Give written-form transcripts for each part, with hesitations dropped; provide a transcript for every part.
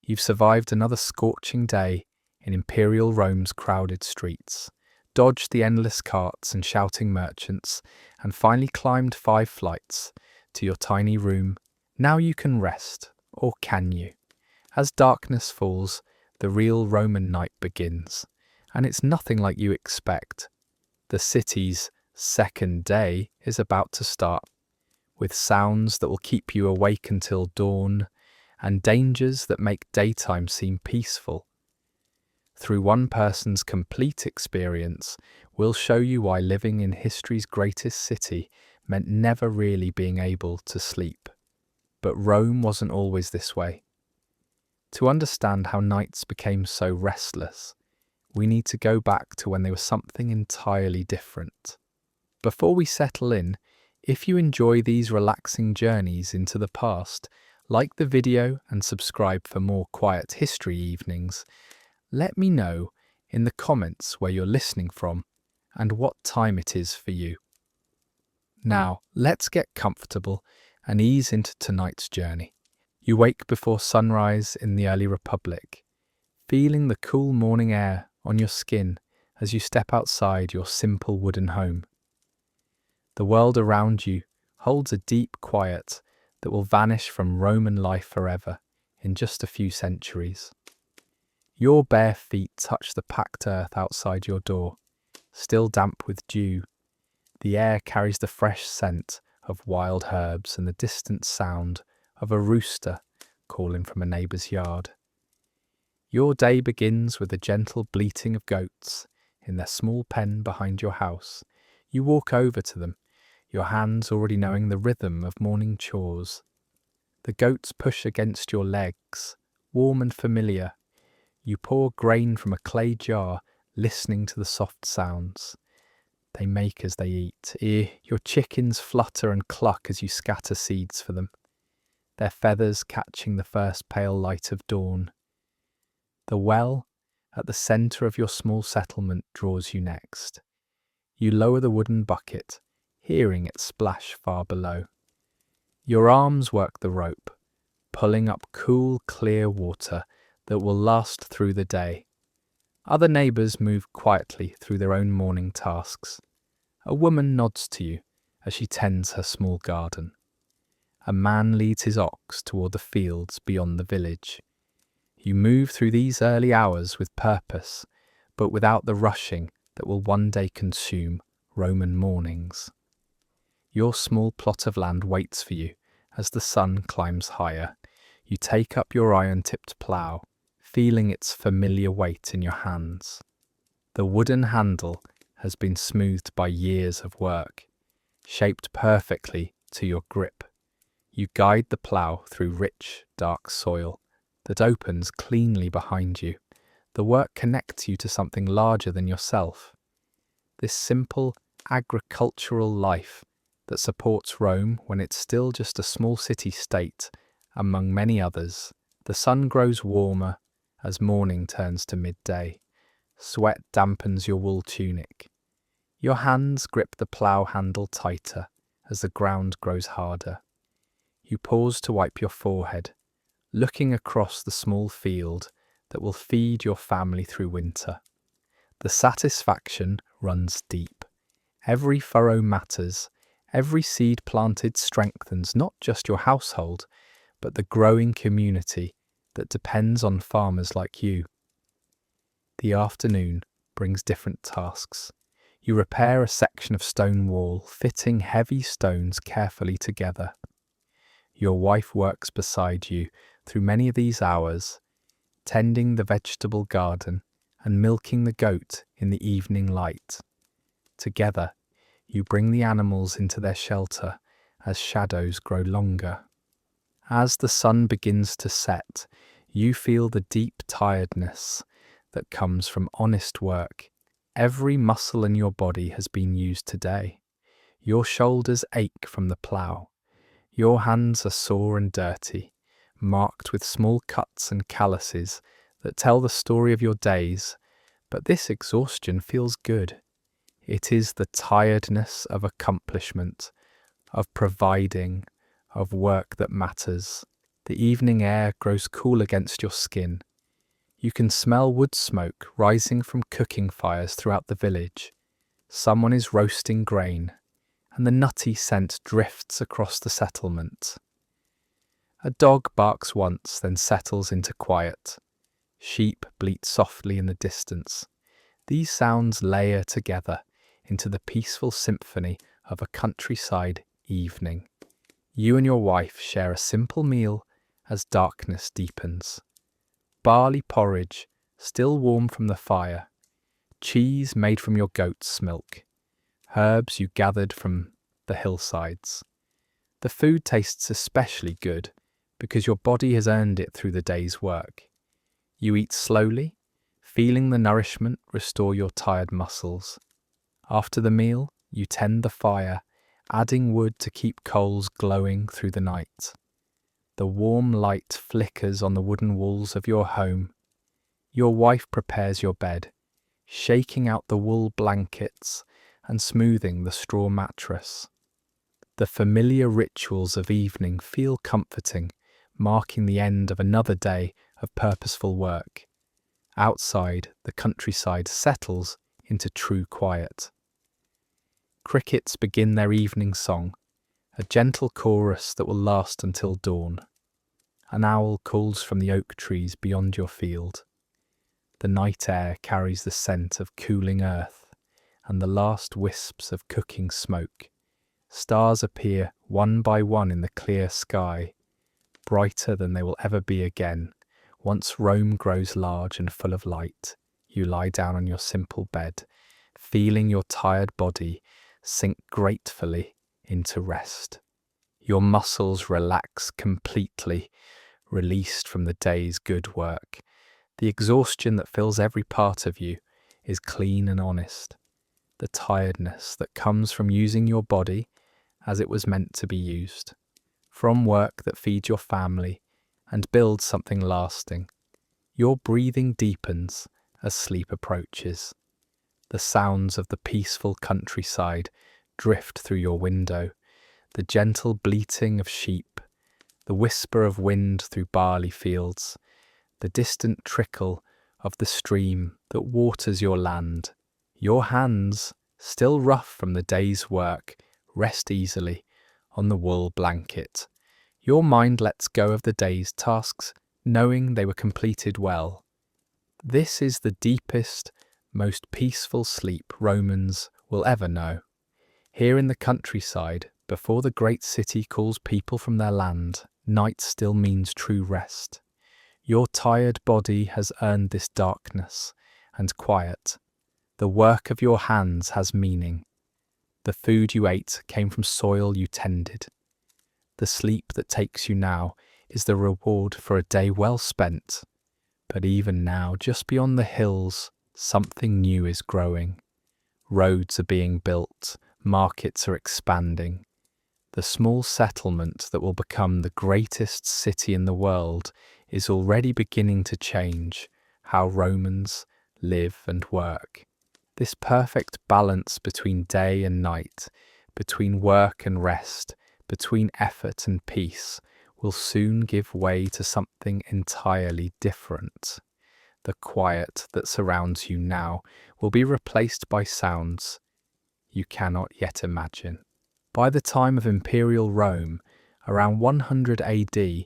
You've survived another scorching day in Imperial Rome's crowded streets, dodged the endless carts and shouting merchants, and finally climbed 5 flights to your tiny room. Now you can rest, or can you? As darkness falls, the real Roman night begins, and it's nothing like you expect. The city's second day is about to start, with sounds that will keep you awake until dawn, and dangers that make daytime seem peaceful. Through one person's complete experience, we'll show you why living in history's greatest city meant never really being able to sleep. But Rome wasn't always this way. To understand how nights became so restless, we need to go back to when they were something entirely different. Before we settle in, if you enjoy these relaxing journeys into the past, like the video and subscribe for more quiet history evenings. Let me know in the comments where you're listening from and what time it is for you. Now, let's get comfortable and ease into tonight's journey. You wake before sunrise in the early Republic, feeling the cool morning air on your skin as you step outside your simple wooden home. The world around you holds a deep quiet that will vanish from Roman life forever in just a few centuries. Your bare feet touch the packed earth outside your door, still damp with dew. The air carries the fresh scent of wild herbs and the distant sound of a rooster calling from a neighbour's yard. Your day begins with the gentle bleating of goats in their small pen behind your house. You walk over to them, your hands already knowing the rhythm of morning chores. The goats push against your legs, warm and familiar. You pour grain from a clay jar, listening to the soft sounds they make as they eat. Your chickens flutter and cluck as you scatter seeds for them, their feathers catching the first pale light of dawn. The well at the centre of your small settlement draws you next. You lower the wooden bucket, hearing it splash far below. Your arms work the rope, pulling up cool, clear water that will last through the day. Other neighbours move quietly through their own morning tasks. A woman nods to you as she tends her small garden. A man leads his ox toward the fields beyond the village. You move through these early hours with purpose, but without the rushing that will one day consume Roman mornings. Your small plot of land waits for you as the sun climbs higher. You take up your iron-tipped plough, feeling its familiar weight in your hands. The wooden handle has been smoothed by years of work, shaped perfectly to your grip. You guide the plough through rich, dark soil that opens cleanly behind you. The work connects you to something larger than yourself. This simple, agricultural life that supports Rome when it's still just a small city-state among many others. The sun grows warmer as morning turns to midday. Sweat dampens your wool tunic. Your hands grip the plough handle tighter as the ground grows harder. You pause to wipe your forehead, looking across the small field that will feed your family through winter. The satisfaction runs deep. Every furrow matters. Every seed planted strengthens not just your household, but the growing community that depends on farmers like you. The afternoon brings different tasks. You repair a section of stone wall, fitting heavy stones carefully together. Your wife works beside you through many of these hours, tending the vegetable garden and milking the goat in the evening light. Together, you bring the animals into their shelter as shadows grow longer. As the sun begins to set, you feel the deep tiredness that comes from honest work. Every muscle in your body has been used today. Your shoulders ache from the plough. Your hands are sore and dirty, marked with small cuts and calluses that tell the story of your days. But this exhaustion feels good. It is the tiredness of accomplishment, of providing, of work that matters. The evening air grows cool against your skin. You can smell wood smoke rising from cooking fires throughout the village. Someone is roasting grain, and the nutty scent drifts across the settlement. A dog barks once, then settles into quiet. Sheep bleat softly in the distance. These sounds layer together into the peaceful symphony of a countryside evening. You and your wife share a simple meal as darkness deepens. Barley porridge, still warm from the fire. Cheese made from your goat's milk. Herbs you gathered from the hillsides. The food tastes especially good because your body has earned it through the day's work. You eat slowly, feeling the nourishment restore your tired muscles. After the meal, you tend the fire, adding wood to keep coals glowing through the night. The warm light flickers on the wooden walls of your home. Your wife prepares your bed, shaking out the wool blankets and smoothing the straw mattress. The familiar rituals of evening feel comforting, marking the end of another day of purposeful work. Outside, the countryside settles into true quiet. Crickets begin their evening song, a gentle chorus that will last until dawn. An owl calls from the oak trees beyond your field. The night air carries the scent of cooling earth and the last wisps of cooking smoke. Stars appear one by one in the clear sky, brighter than they will ever be again. Once Rome grows large and full of light, you lie down on your simple bed, feeling your tired body sink gratefully into rest. Your muscles relax completely, released from the day's good work. The exhaustion that fills every part of you is clean and honest. The tiredness that comes from using your body as it was meant to be used, from work that feeds your family and builds something lasting. Your breathing deepens as sleep approaches. The sounds of the peaceful countryside drift through your window, the gentle bleating of sheep, the whisper of wind through barley fields, the distant trickle of the stream that waters your land. Your hands, still rough from the day's work, rest easily on the wool blanket. Your mind lets go of the day's tasks, knowing they were completed well. This is the deepest, most peaceful sleep Romans will ever know. Here in the countryside, before the great city calls people from their land, night still means true rest. Your tired body has earned this darkness and quiet. The work of your hands has meaning. The food you ate came from soil you tended. The sleep that takes you now is the reward for a day well spent. But even now, just beyond the hills, something new is growing. Roads are being built, markets are expanding. The small settlement that will become the greatest city in the world is already beginning to change how Romans live and work. This perfect balance between day and night, between work and rest, between effort and peace, will soon give way to something entirely different. The quiet that surrounds you now will be replaced by sounds you cannot yet imagine. By the time of Imperial Rome, around 100 AD,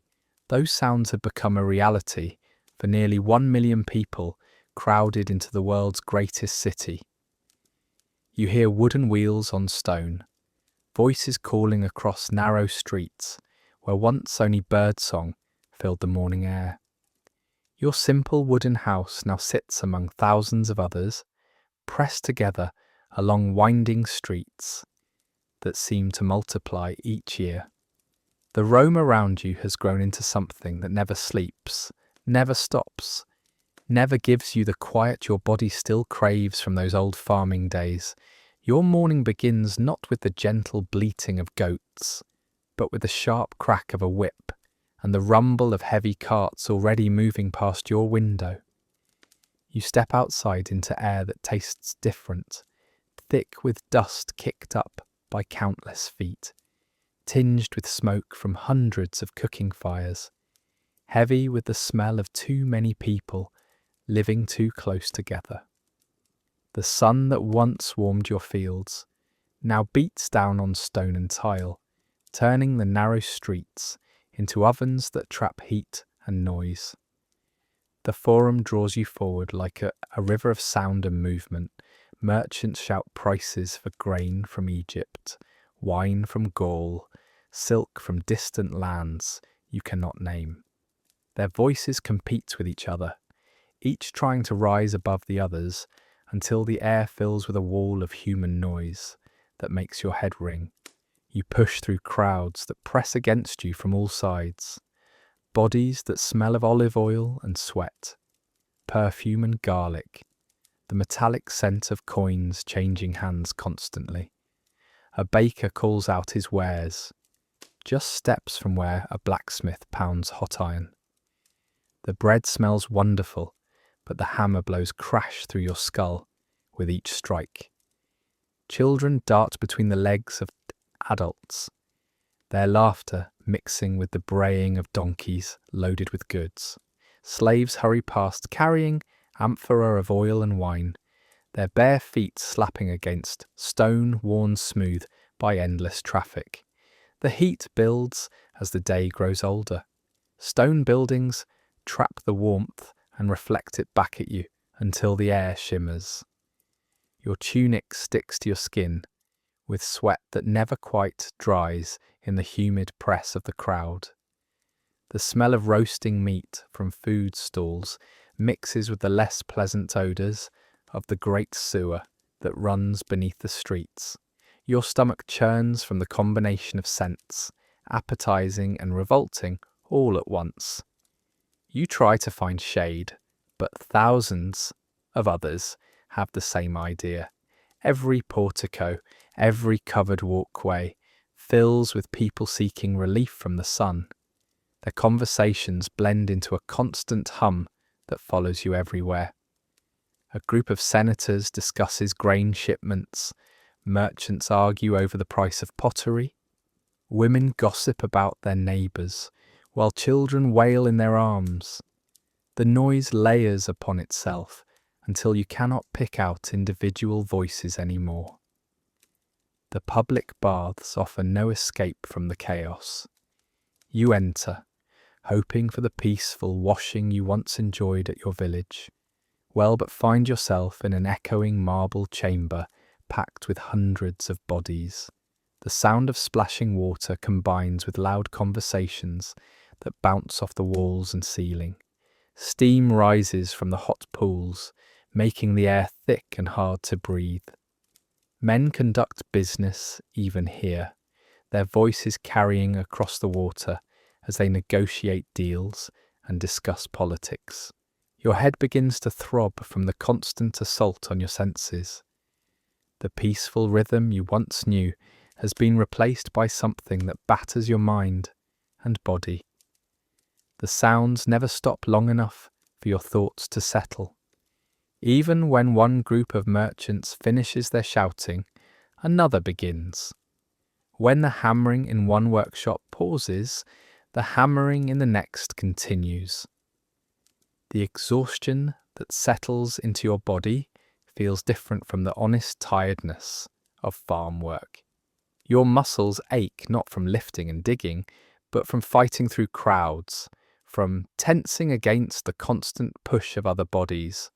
those sounds had become a reality for nearly 1 million people crowded into the world's greatest city. You hear wooden wheels on stone, voices calling across narrow streets where once only birdsong filled the morning air. Your simple wooden house now sits among thousands of others, pressed together along winding streets that seem to multiply each year. The Rome around you has grown into something that never sleeps, never stops, never gives you the quiet your body still craves from those old farming days. Your morning begins not with the gentle bleating of goats, but with the sharp crack of a whip and the rumble of heavy carts already moving past your window. You step outside into air that tastes different, thick with dust kicked up by countless feet, tinged with smoke from hundreds of cooking fires. heavy with the smell of too many people living too close together. The sun that once warmed your fields now beats down on stone and tile, turning the narrow streets into ovens that trap heat and noise. The forum draws you forward like a river of sound and movement. Merchants shout prices for grain from Egypt, wine from Gaul, silk from distant lands you cannot name. Their voices compete with each other, each trying to rise above the others until the air fills with a wall of human noise that makes your head ring. You push through crowds that press against you from all sides, bodies that smell of olive oil and sweat, perfume and garlic, the metallic scent of coins changing hands constantly. A baker calls out his wares, just steps from where a blacksmith pounds hot iron. The bread smells wonderful, but the hammer blows crash through your skull with each strike. Children dart between the legs of adults, their laughter mixing with the braying of donkeys loaded with goods. Slaves hurry past carrying amphora of oil and wine, their bare feet slapping against stone worn smooth by endless traffic. The heat builds as the day grows older. Stone buildings trap the warmth and reflect it back at you until the air shimmers. Your tunic sticks to your skin with sweat that never quite dries in the humid press of the crowd. The smell of roasting meat from food stalls mixes with the less pleasant odours of the great sewer that runs beneath the streets. Your stomach churns from the combination of scents, appetizing and revolting all at once. You try to find shade, but thousands of others have the same idea. Every portico, every covered walkway fills with people seeking relief from the sun. Their conversations blend into a constant hum that follows you everywhere. A group of senators discusses grain shipments, merchants argue over the price of pottery, women gossip about their neighbours, while children wail in their arms. The noise layers upon itself until you cannot pick out individual voices anymore. The public baths offer no escape from the chaos. You enter, hoping for the peaceful washing you once enjoyed at your village, but find yourself in an echoing marble chamber packed with hundreds of bodies. The sound of splashing water combines with loud conversations that bounce off the walls and ceiling. Steam rises from the hot pools, making the air thick and hard to breathe. Men conduct business even here, their voices carrying across the water as they negotiate deals and discuss politics. Your head begins to throb from the constant assault on your senses. The peaceful rhythm you once knew has been replaced by something that batters your mind and body. The sounds never stop long enough for your thoughts to settle. Even when one group of merchants finishes their shouting, another begins. When the hammering in one workshop pauses, the hammering in the next continues. The exhaustion that settles into your body feels different from the honest tiredness of farm work. Your muscles ache not from lifting and digging, but from fighting through crowds, from tensing against the constant push of other bodies,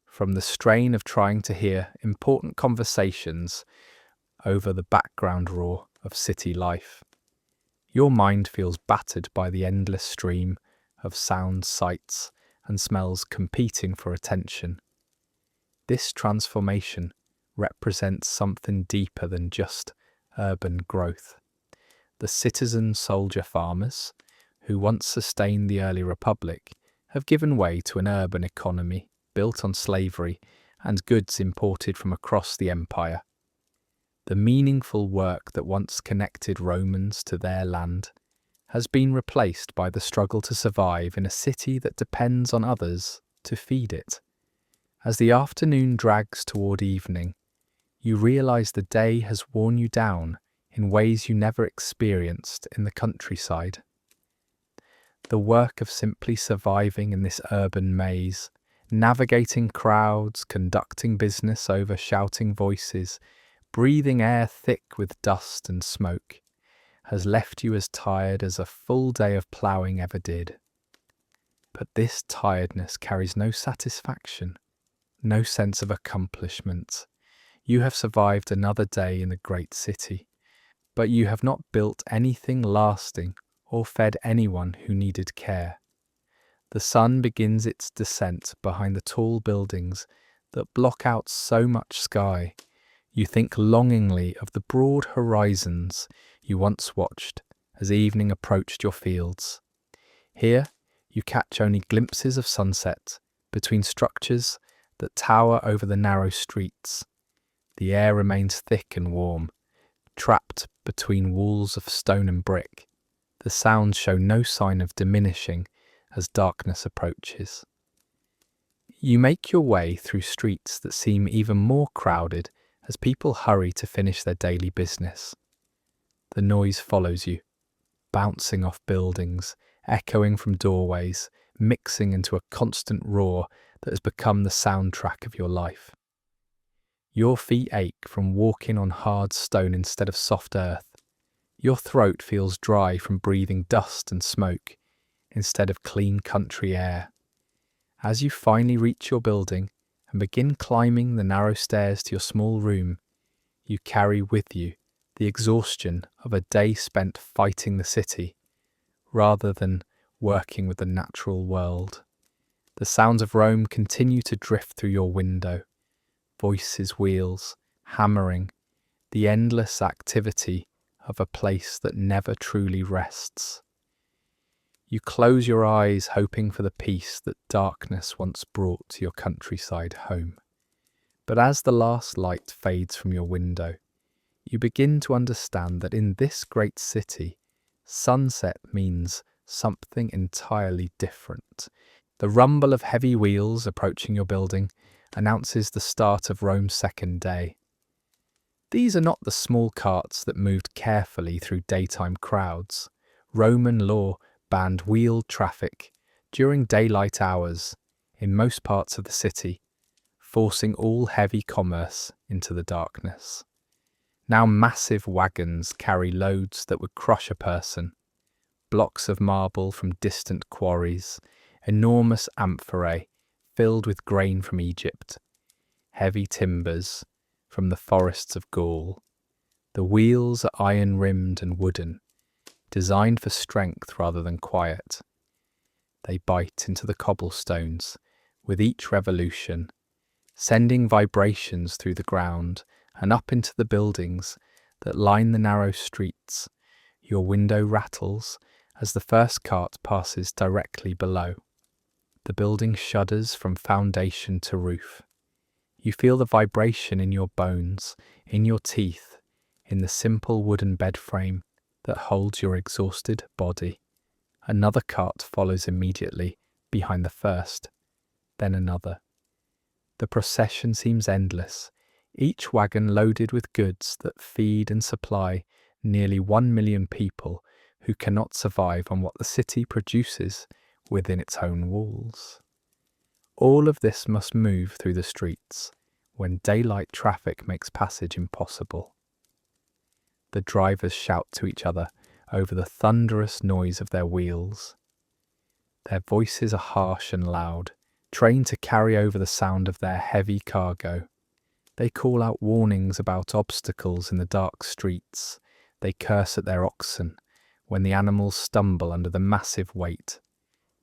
from the strain of trying to hear important conversations over the background roar of city life. Your mind feels battered by the endless stream of sounds, sights, and smells competing for attention. This transformation represents something deeper than just urban growth. The citizen soldier farmers, who once sustained the early republic, have given way to an urban economy built on slavery and goods imported from across the empire. The meaningful work that once connected Romans to their land has been replaced by the struggle to survive in a city that depends on others to feed it. As the afternoon drags toward evening, you realize the day has worn you down in ways you never experienced in the countryside. The work of simply surviving in this urban maze, navigating crowds, conducting business over shouting voices, breathing air thick with dust and smoke, has left you as tired as a full day of ploughing ever did. But this tiredness carries no satisfaction, no sense of accomplishment. You have survived another day in the great city, but you have not built anything lasting or fed anyone who needed care. The sun begins its descent behind the tall buildings that block out so much sky. You think longingly of the broad horizons you once watched as evening approached your fields. Here, you catch only glimpses of sunset between structures that tower over the narrow streets. The air remains thick and warm, trapped between walls of stone and brick. The sounds show no sign of diminishing as darkness approaches. You make your way through streets that seem even more crowded as people hurry to finish their daily business. The noise follows you, bouncing off buildings, echoing from doorways, mixing into a constant roar that has become the soundtrack of your life. Your feet ache from walking on hard stone instead of soft earth. Your throat feels dry from breathing dust and smoke instead of clean country air. As you finally reach your building and begin climbing the narrow stairs to your small room, you carry with you the exhaustion of a day spent fighting the city rather than working with the natural world. The sounds of Rome continue to drift through your window. Voices, wheels, hammering, the endless activity of a place that never truly rests. You close your eyes hoping for the peace that darkness once brought to your countryside home. But as the last light fades from your window, you begin to understand that in this great city, sunset means something entirely different. The rumble of heavy wheels approaching your building announces the start of Rome's second day. These are not the small carts that moved carefully through daytime crowds. Roman law banned wheeled traffic during daylight hours in most parts of the city, forcing all heavy commerce into the darkness. Now massive wagons carry loads that would crush a person, blocks of marble from distant quarries, enormous amphorae filled with grain from Egypt, heavy timbers from the forests of Gaul. The wheels are iron-rimmed and wooden, designed for strength rather than quiet. They bite into the cobblestones with each revolution, sending vibrations through the ground and up into the buildings that line the narrow streets. Your window rattles as the first cart passes directly below. The building shudders from foundation to roof. You feel the vibration in your bones, in your teeth, in the simple wooden bed frame that holds your exhausted body. Another cart follows immediately behind the first, then another. The procession seems endless, each wagon loaded with goods that feed and supply nearly 1 million people who cannot survive on what the city produces within its own walls. All of this must move through the streets when daylight traffic makes passage impossible. The drivers shout to each other over the thunderous noise of their wheels. Their voices are harsh and loud, trained to carry over the sound of their heavy cargo. They call out warnings about obstacles in the dark streets. They curse at their oxen when the animals stumble under the massive weight.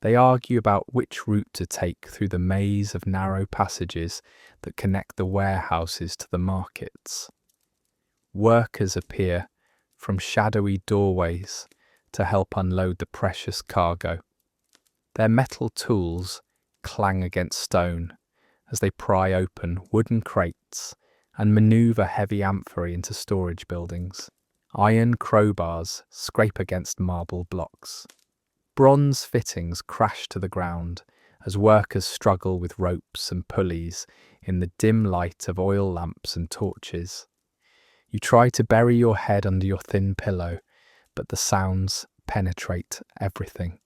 They argue about which route to take through the maze of narrow passages that connect the warehouses to the markets. Workers appear from shadowy doorways to help unload the precious cargo. Their metal tools clang against stone as they pry open wooden crates and maneuver heavy amphorae into storage buildings. Iron crowbars scrape against marble blocks. Bronze fittings crash to the ground as workers struggle with ropes and pulleys in the dim light of oil lamps and torches. You try to bury your head under your thin pillow, but the sounds penetrate everything.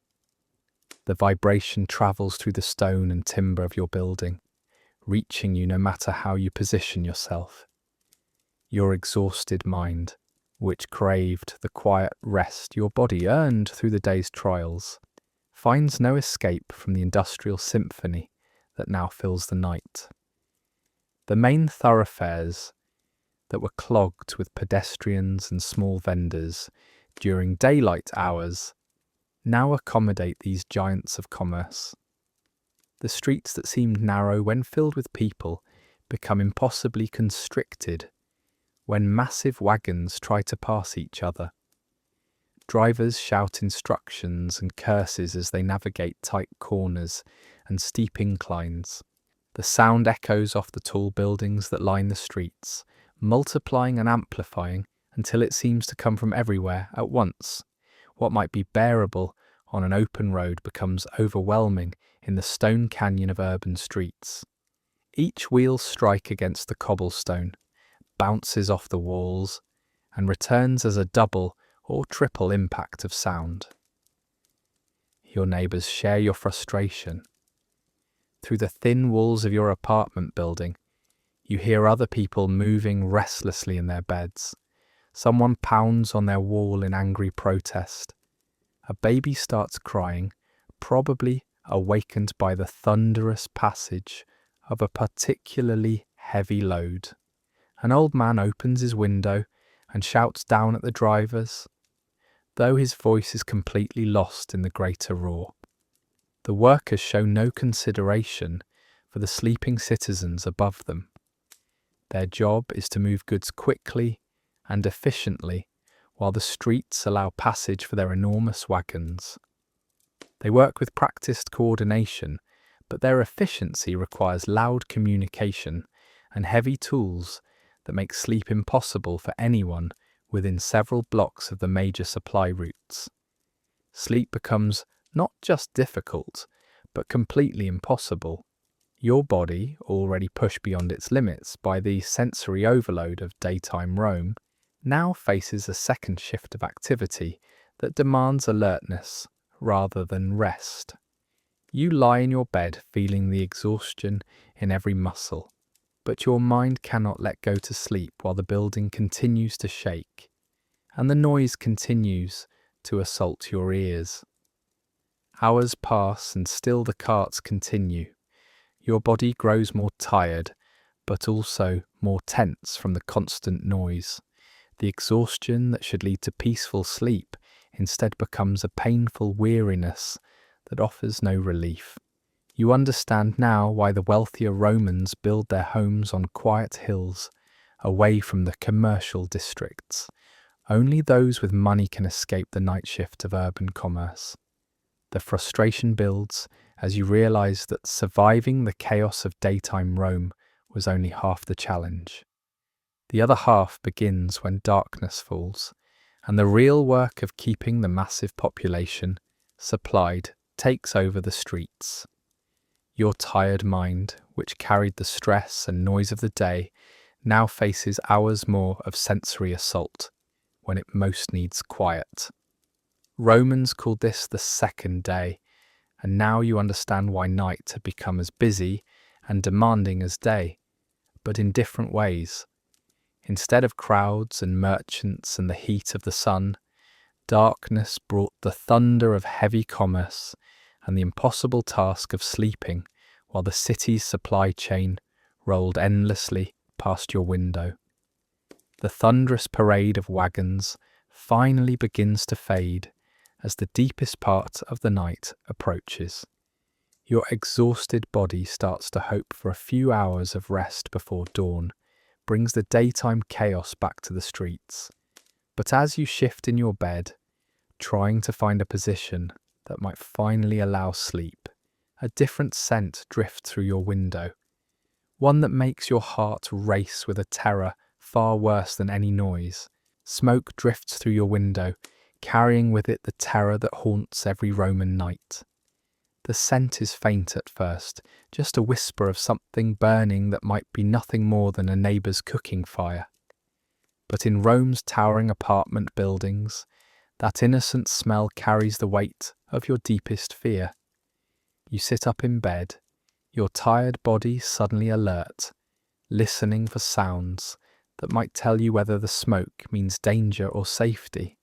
The vibration travels through the stone and timber of your building, reaching you no matter how you position yourself. Your exhausted mind, which craved the quiet rest your body earned through the day's trials, finds no escape from the industrial symphony that now fills the night. The main thoroughfares that were clogged with pedestrians and small vendors during daylight hours now accommodate these giants of commerce. The streets that seemed narrow when filled with people become impossibly constricted when massive wagons try to pass each other. Drivers shout instructions and curses as they navigate tight corners and steep inclines. The sound echoes off the tall buildings that line the streets, multiplying and amplifying until it seems to come from everywhere at once. What might be bearable on an open road becomes overwhelming in the stone canyon of urban streets. Each wheel's strike against the cobblestone bounces off the walls and returns as a double or triple impact of sound. Your neighbours share your frustration. Through the thin walls of your apartment building, you hear other people moving restlessly in their beds. Someone pounds on their wall in angry protest. A baby starts crying, probably awakened by the thunderous passage of a particularly heavy load. An old man opens his window and shouts down at the drivers, though his voice is completely lost in the greater roar. The workers show no consideration for the sleeping citizens above them. Their job is to move goods quickly and efficiently, while the streets allow passage for their enormous wagons. They work with practiced coordination, but their efficiency requires loud communication and heavy tools that make sleep impossible for anyone within several blocks of the major supply routes. Sleep becomes not just difficult, but completely impossible. Your body, already pushed beyond its limits by the sensory overload of daytime Rome, now faces a second shift of activity that demands alertness rather than rest. You lie in your bed feeling the exhaustion in every muscle, but your mind cannot let go to sleep while the building continues to shake, and the noise continues to assault your ears. Hours pass and still the carts continue. Your body grows more tired, but also more tense from the constant noise. The exhaustion that should lead to peaceful sleep instead becomes a painful weariness that offers no relief. You understand now why the wealthier Romans build their homes on quiet hills, away from the commercial districts. Only those with money can escape the night shift of urban commerce. The frustration builds as you realize that surviving the chaos of daytime Rome was only half the challenge. The other half begins when darkness falls, and the real work of keeping the massive population supplied takes over the streets. Your tired mind, which carried the stress and noise of the day, now faces hours more of sensory assault when it most needs quiet. Romans called this the second day, and now you understand why night had become as busy and demanding as day, but in different ways. Instead of crowds and merchants and the heat of the sun, darkness brought the thunder of heavy commerce and the impossible task of sleeping while the city's supply chain rolled endlessly past your window. The thunderous parade of wagons finally begins to fade as the deepest part of the night approaches. Your exhausted body starts to hope for a few hours of rest before dawn brings the daytime chaos back to the streets. But as you shift in your bed, trying to find a position that might finally allow sleep, a different scent drifts through your window, one that makes your heart race with a terror far worse than any noise. Smoke drifts through your window, carrying with it the terror that haunts every Roman night. The scent is faint at first, just a whisper of something burning that might be nothing more than a neighbour's cooking fire. But in Rome's towering apartment buildings, that innocent smell carries the weight of your deepest fear. You sit up in bed, your tired body suddenly alert, listening for sounds that might tell you whether the smoke means danger or safety.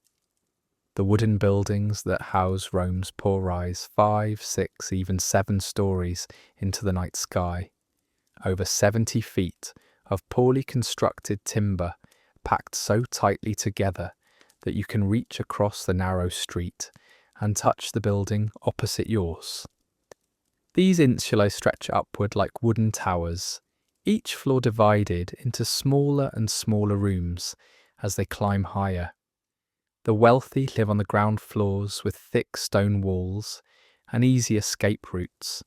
The wooden buildings that house Rome's poor rise 5, 6, even 7 stories into the night sky. Over 70 feet of poorly constructed timber packed so tightly together that you can reach across the narrow street and touch the building opposite yours. These insulae stretch upward like wooden towers, each floor divided into smaller and smaller rooms as they climb higher. The wealthy live on the ground floors with thick stone walls and easy escape routes.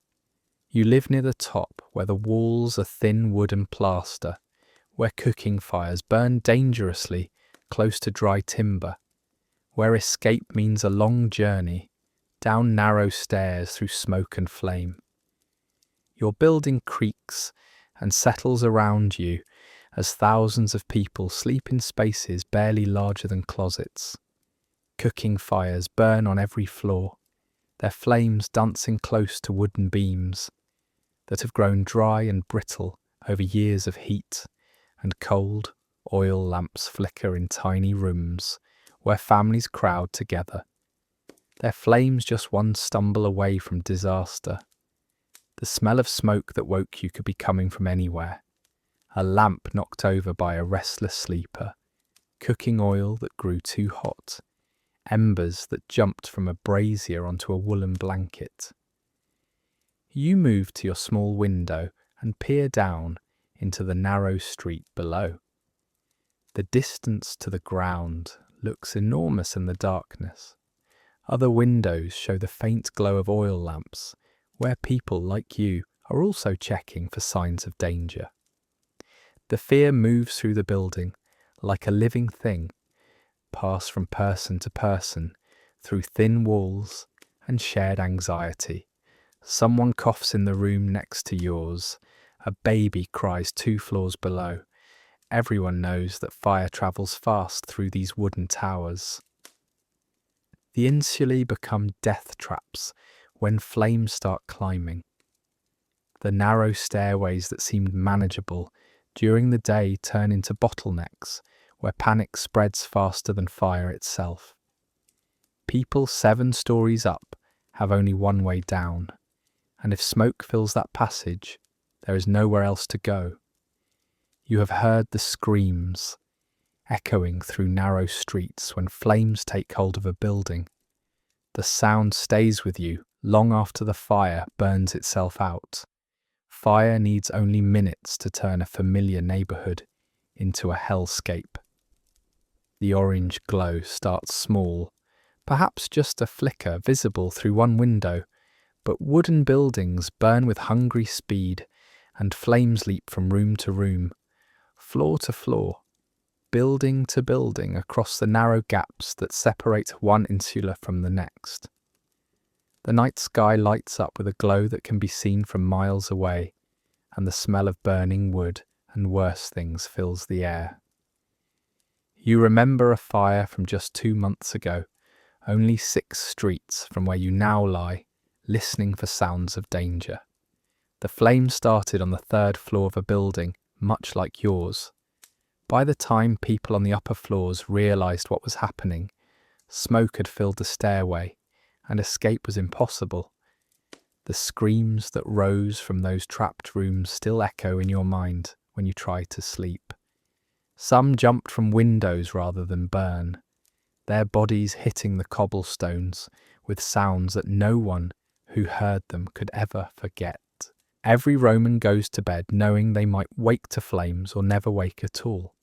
You live near the top, where the walls are thin wood and plaster, where cooking fires burn dangerously close to dry timber, where escape means a long journey, down narrow stairs through smoke and flame. Your building creaks and settles around you as thousands of people sleep in spaces barely larger than closets. Cooking fires burn on every floor, their flames dancing close to wooden beams that have grown dry and brittle over years of heat, and cold oil lamps flicker in tiny rooms where families crowd together, their flames just one stumble away from disaster. The smell of smoke that woke you could be coming from anywhere, a lamp knocked over by a restless sleeper, cooking oil that grew too hot, embers that jumped from a brazier onto a woolen blanket. You move to your small window and peer down into the narrow street below. The distance to the ground looks enormous in the darkness. Other windows show the faint glow of oil lamps, where people like you are also checking for signs of danger. The fear moves through the building like a living thing, pass from person to person, through thin walls and shared anxiety. Someone coughs in the room next to yours. A baby cries 2 floors below. Everyone knows that fire travels fast through these wooden towers. The insulae become death traps when flames start climbing. The narrow stairways that seemed manageable during the day turn into bottlenecks where panic spreads faster than fire itself. People 7 stories up have only one way down, and if smoke fills that passage, there is nowhere else to go. You have heard the screams echoing through narrow streets when flames take hold of a building. The sound stays with you long after the fire burns itself out. Fire needs only minutes to turn a familiar neighbourhood into a hellscape. The orange glow starts small, perhaps just a flicker visible through one window, but wooden buildings burn with hungry speed, and flames leap from room to room, floor to floor, building to building across the narrow gaps that separate one insula from the next. The night sky lights up with a glow that can be seen from miles away, and the smell of burning wood and worse things fills the air. You remember a fire from just 2 months ago, only 6 streets from where you now lie, listening for sounds of danger. The flame started on the 3rd floor of a building, much like yours. By the time people on the upper floors realised what was happening, smoke had filled the stairway, and escape was impossible. The screams that rose from those trapped rooms still echo in your mind when you try to sleep. Some jumped from windows rather than burn, their bodies hitting the cobblestones with sounds that no one who heard them could ever forget. Every Roman goes to bed knowing they might wake to flames or never wake at all.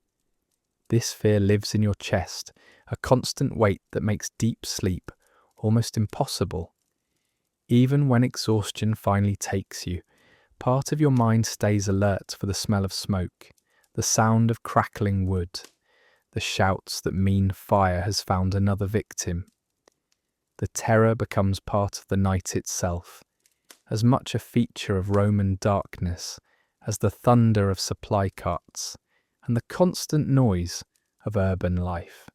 This fear lives in your chest, a constant weight that makes deep sleep almost impossible. Even when exhaustion finally takes you, part of your mind stays alert for the smell of smoke, the sound of crackling wood, the shouts that mean fire has found another victim. The terror becomes part of the night itself, as much a feature of Roman darkness as the thunder of supply carts and the constant noise of urban life.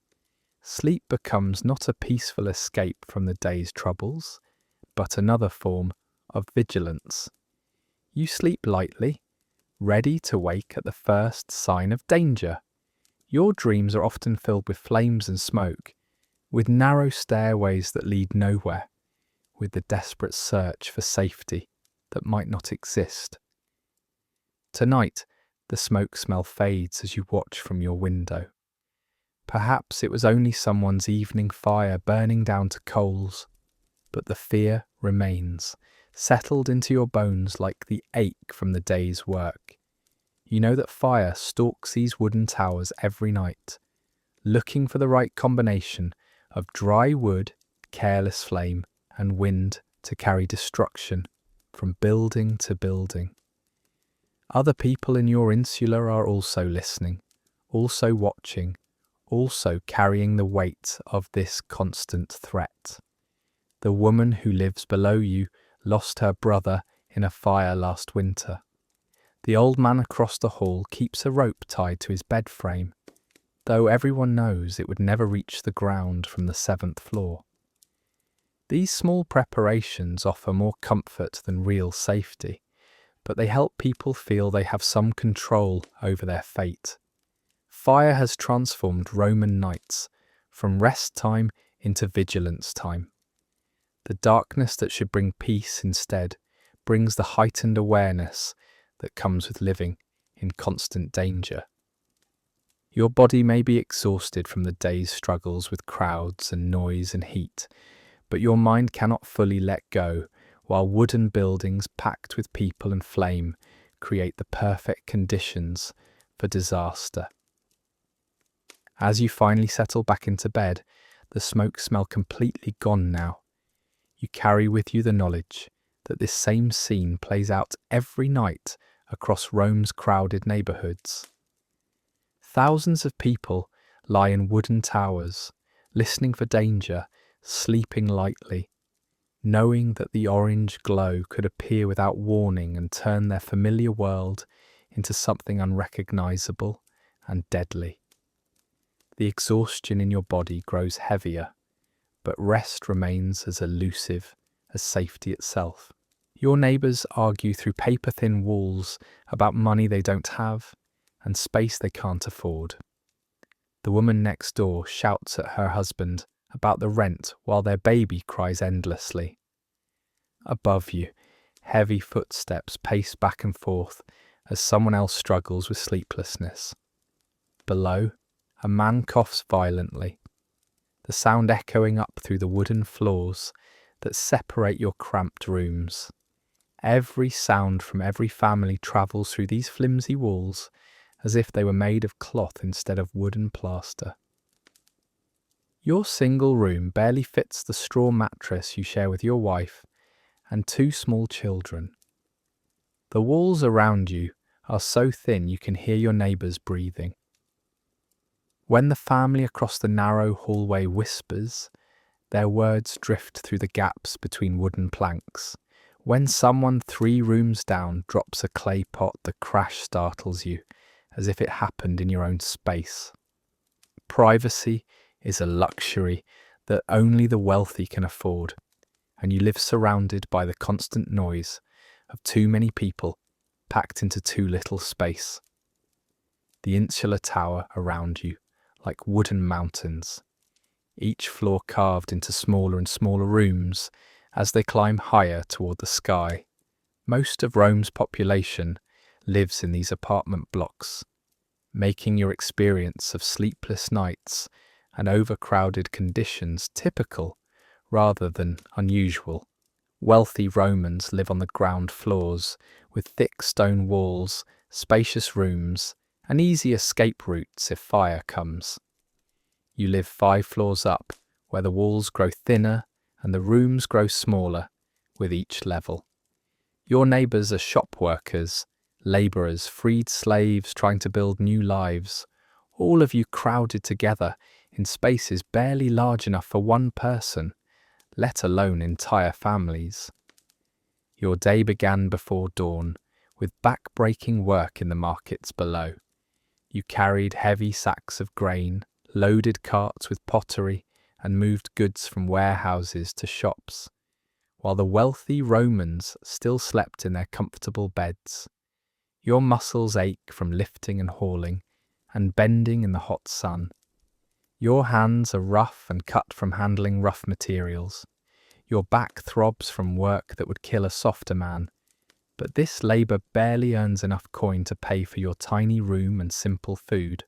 Sleep becomes not a peaceful escape from the day's troubles, but another form of vigilance. You sleep lightly, ready to wake at the first sign of danger. Your dreams are often filled with flames and smoke, with narrow stairways that lead nowhere, with the desperate search for safety that might not exist. Tonight, the smoke smell fades as you watch from your window. Perhaps it was only someone's evening fire burning down to coals, but the fear remains, settled into your bones like the ache from the day's work. You know that fire stalks these wooden towers every night, looking for the right combination of dry wood, careless flame, and wind to carry destruction from building to building. Other people in your insula are also listening, also watching, also carrying the weight of this constant threat. The woman who lives below you lost her brother in a fire last winter. The old man across the hall keeps a rope tied to his bed frame, though everyone knows it would never reach the ground from the 7th floor. These small preparations offer more comfort than real safety, but they help people feel they have some control over their fate. Fire has transformed Roman nights from rest time into vigilance time. The darkness that should bring peace instead brings the heightened awareness that comes with living in constant danger. Your body may be exhausted from the day's struggles with crowds and noise and heat, but your mind cannot fully let go while wooden buildings packed with people and flame create the perfect conditions for disaster. As you finally settle back into bed, the smoke smell completely gone now. You carry with you the knowledge that this same scene plays out every night across Rome's crowded neighbourhoods. Thousands of people lie in wooden towers, listening for danger, sleeping lightly, knowing that the orange glow could appear without warning and turn their familiar world into something unrecognisable and deadly. The exhaustion in your body grows heavier, but rest remains as elusive as safety itself. Your neighbours argue through paper-thin walls about money they don't have and space they can't afford. The woman next door shouts at her husband about the rent while their baby cries endlessly. Above you, heavy footsteps pace back and forth as someone else struggles with sleeplessness. Below, a man coughs violently, the sound echoing up through the wooden floors that separate your cramped rooms. Every sound from every family travels through these flimsy walls as if they were made of cloth instead of wood and plaster. Your single room barely fits the straw mattress you share with your wife and 2 small children. The walls around you are so thin you can hear your neighbours breathing. When the family across the narrow hallway whispers, their words drift through the gaps between wooden planks. When someone 3 rooms down drops a clay pot, the crash startles you, as if it happened in your own space. Privacy is a luxury that only the wealthy can afford, and you live surrounded by the constant noise of too many people packed into too little space. The insular tower around you, like wooden mountains, each floor carved into smaller and smaller rooms as they climb higher toward the sky. Most of Rome's population lives in these apartment blocks, making your experience of sleepless nights and overcrowded conditions typical rather than unusual. Wealthy Romans live on the ground floors with thick stone walls, spacious rooms, and easy escape routes if fire comes. You live 5 floors up, where the walls grow thinner and the rooms grow smaller with each level. Your neighbours are shop workers, labourers, freed slaves trying to build new lives, all of you crowded together in spaces barely large enough for one person, let alone entire families. Your day began before dawn, with back-breaking work in the markets below. You carried heavy sacks of grain, loaded carts with pottery, and moved goods from warehouses to shops. while the wealthy Romans still slept in their comfortable beds. Your muscles ache from lifting and hauling and bending in the hot sun. Your hands are rough and cut from handling rough materials. Your back throbs from work that would kill a softer man. But this labour barely earns enough coin to pay for your tiny room and simple food.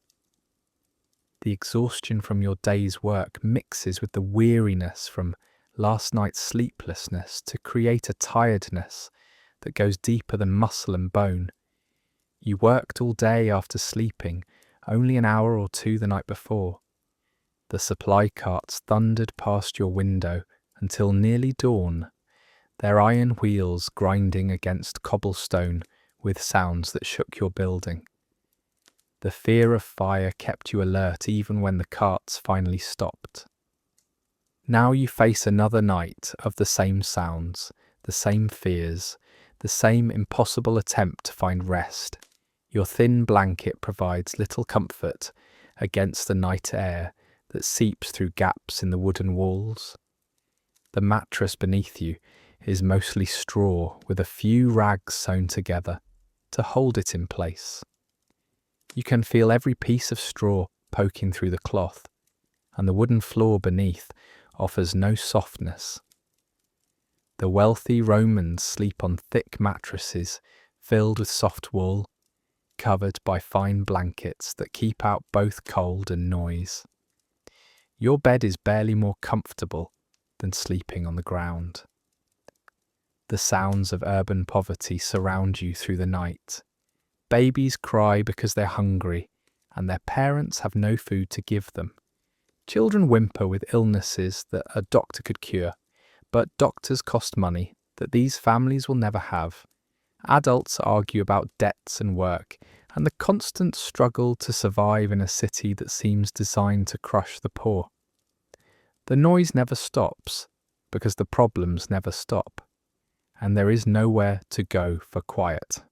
The exhaustion from your day's work mixes with the weariness from last night's sleeplessness to create a tiredness that goes deeper than muscle and bone. You worked all day after sleeping only an hour or two the night before. The supply carts thundered past your window until nearly dawn, their iron wheels grinding against cobblestone with sounds that shook your building. The fear of fire kept you alert even when the carts finally stopped. Now you face another night of the same sounds, the same fears, the same impossible attempt to find rest. Your thin blanket provides little comfort against the night air that seeps through gaps in the wooden walls. The mattress beneath you is mostly straw with a few rags sewn together to hold it in place. You can feel every piece of straw poking through the cloth, and the wooden floor beneath offers no softness. The wealthy Romans sleep on thick mattresses filled with soft wool, covered by fine blankets that keep out both cold and noise. Your bed is barely more comfortable than sleeping on the ground. The sounds of urban poverty surround you through the night. Babies cry because they're hungry, and their parents have no food to give them. Children whimper with illnesses that a doctor could cure, but doctors cost money that these families will never have. Adults argue about debts and work, and the constant struggle to survive in a city that seems designed to crush the poor. The noise never stops, because the problems never stop, and there is nowhere to go for quiet.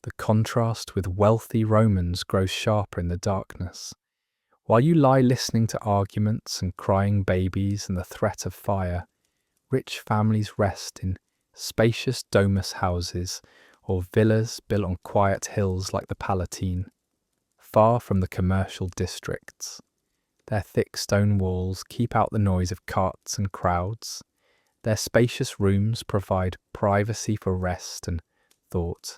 The contrast with wealthy Romans grows sharper in the darkness. While you lie listening to arguments and crying babies and the threat of fire, rich families rest in spacious domus houses or villas built on quiet hills like the Palatine, far from the commercial districts. Their thick stone walls keep out the noise of carts and crowds. Their spacious rooms provide privacy for rest and thought.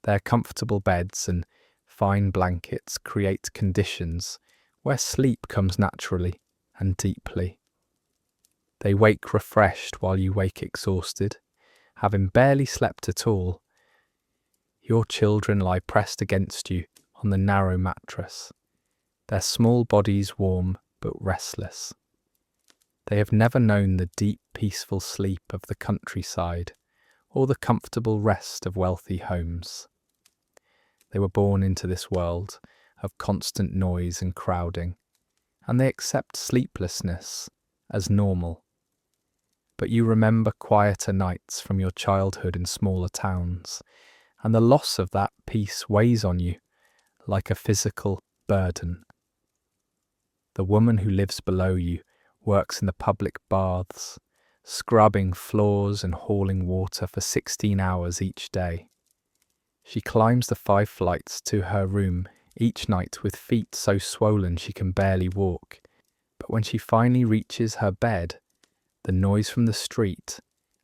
Their comfortable beds and fine blankets create conditions where sleep comes naturally and deeply. They wake refreshed while you wake exhausted, having barely slept at all. Your children lie pressed against you on the narrow mattress, their small bodies warm but restless. They have never known the deep, peaceful sleep of the countryside or the comfortable rest of wealthy homes. They were born into this world of constant noise and crowding, and they accept sleeplessness as normal. But you remember quieter nights from your childhood in smaller towns, and the loss of that peace weighs on you like a physical burden. The woman who lives below you works in the public baths, scrubbing floors and hauling water for 16 hours each day. She climbs the 5 flights to her room each night with feet so swollen she can barely walk. But when she finally reaches her bed, the noise from the street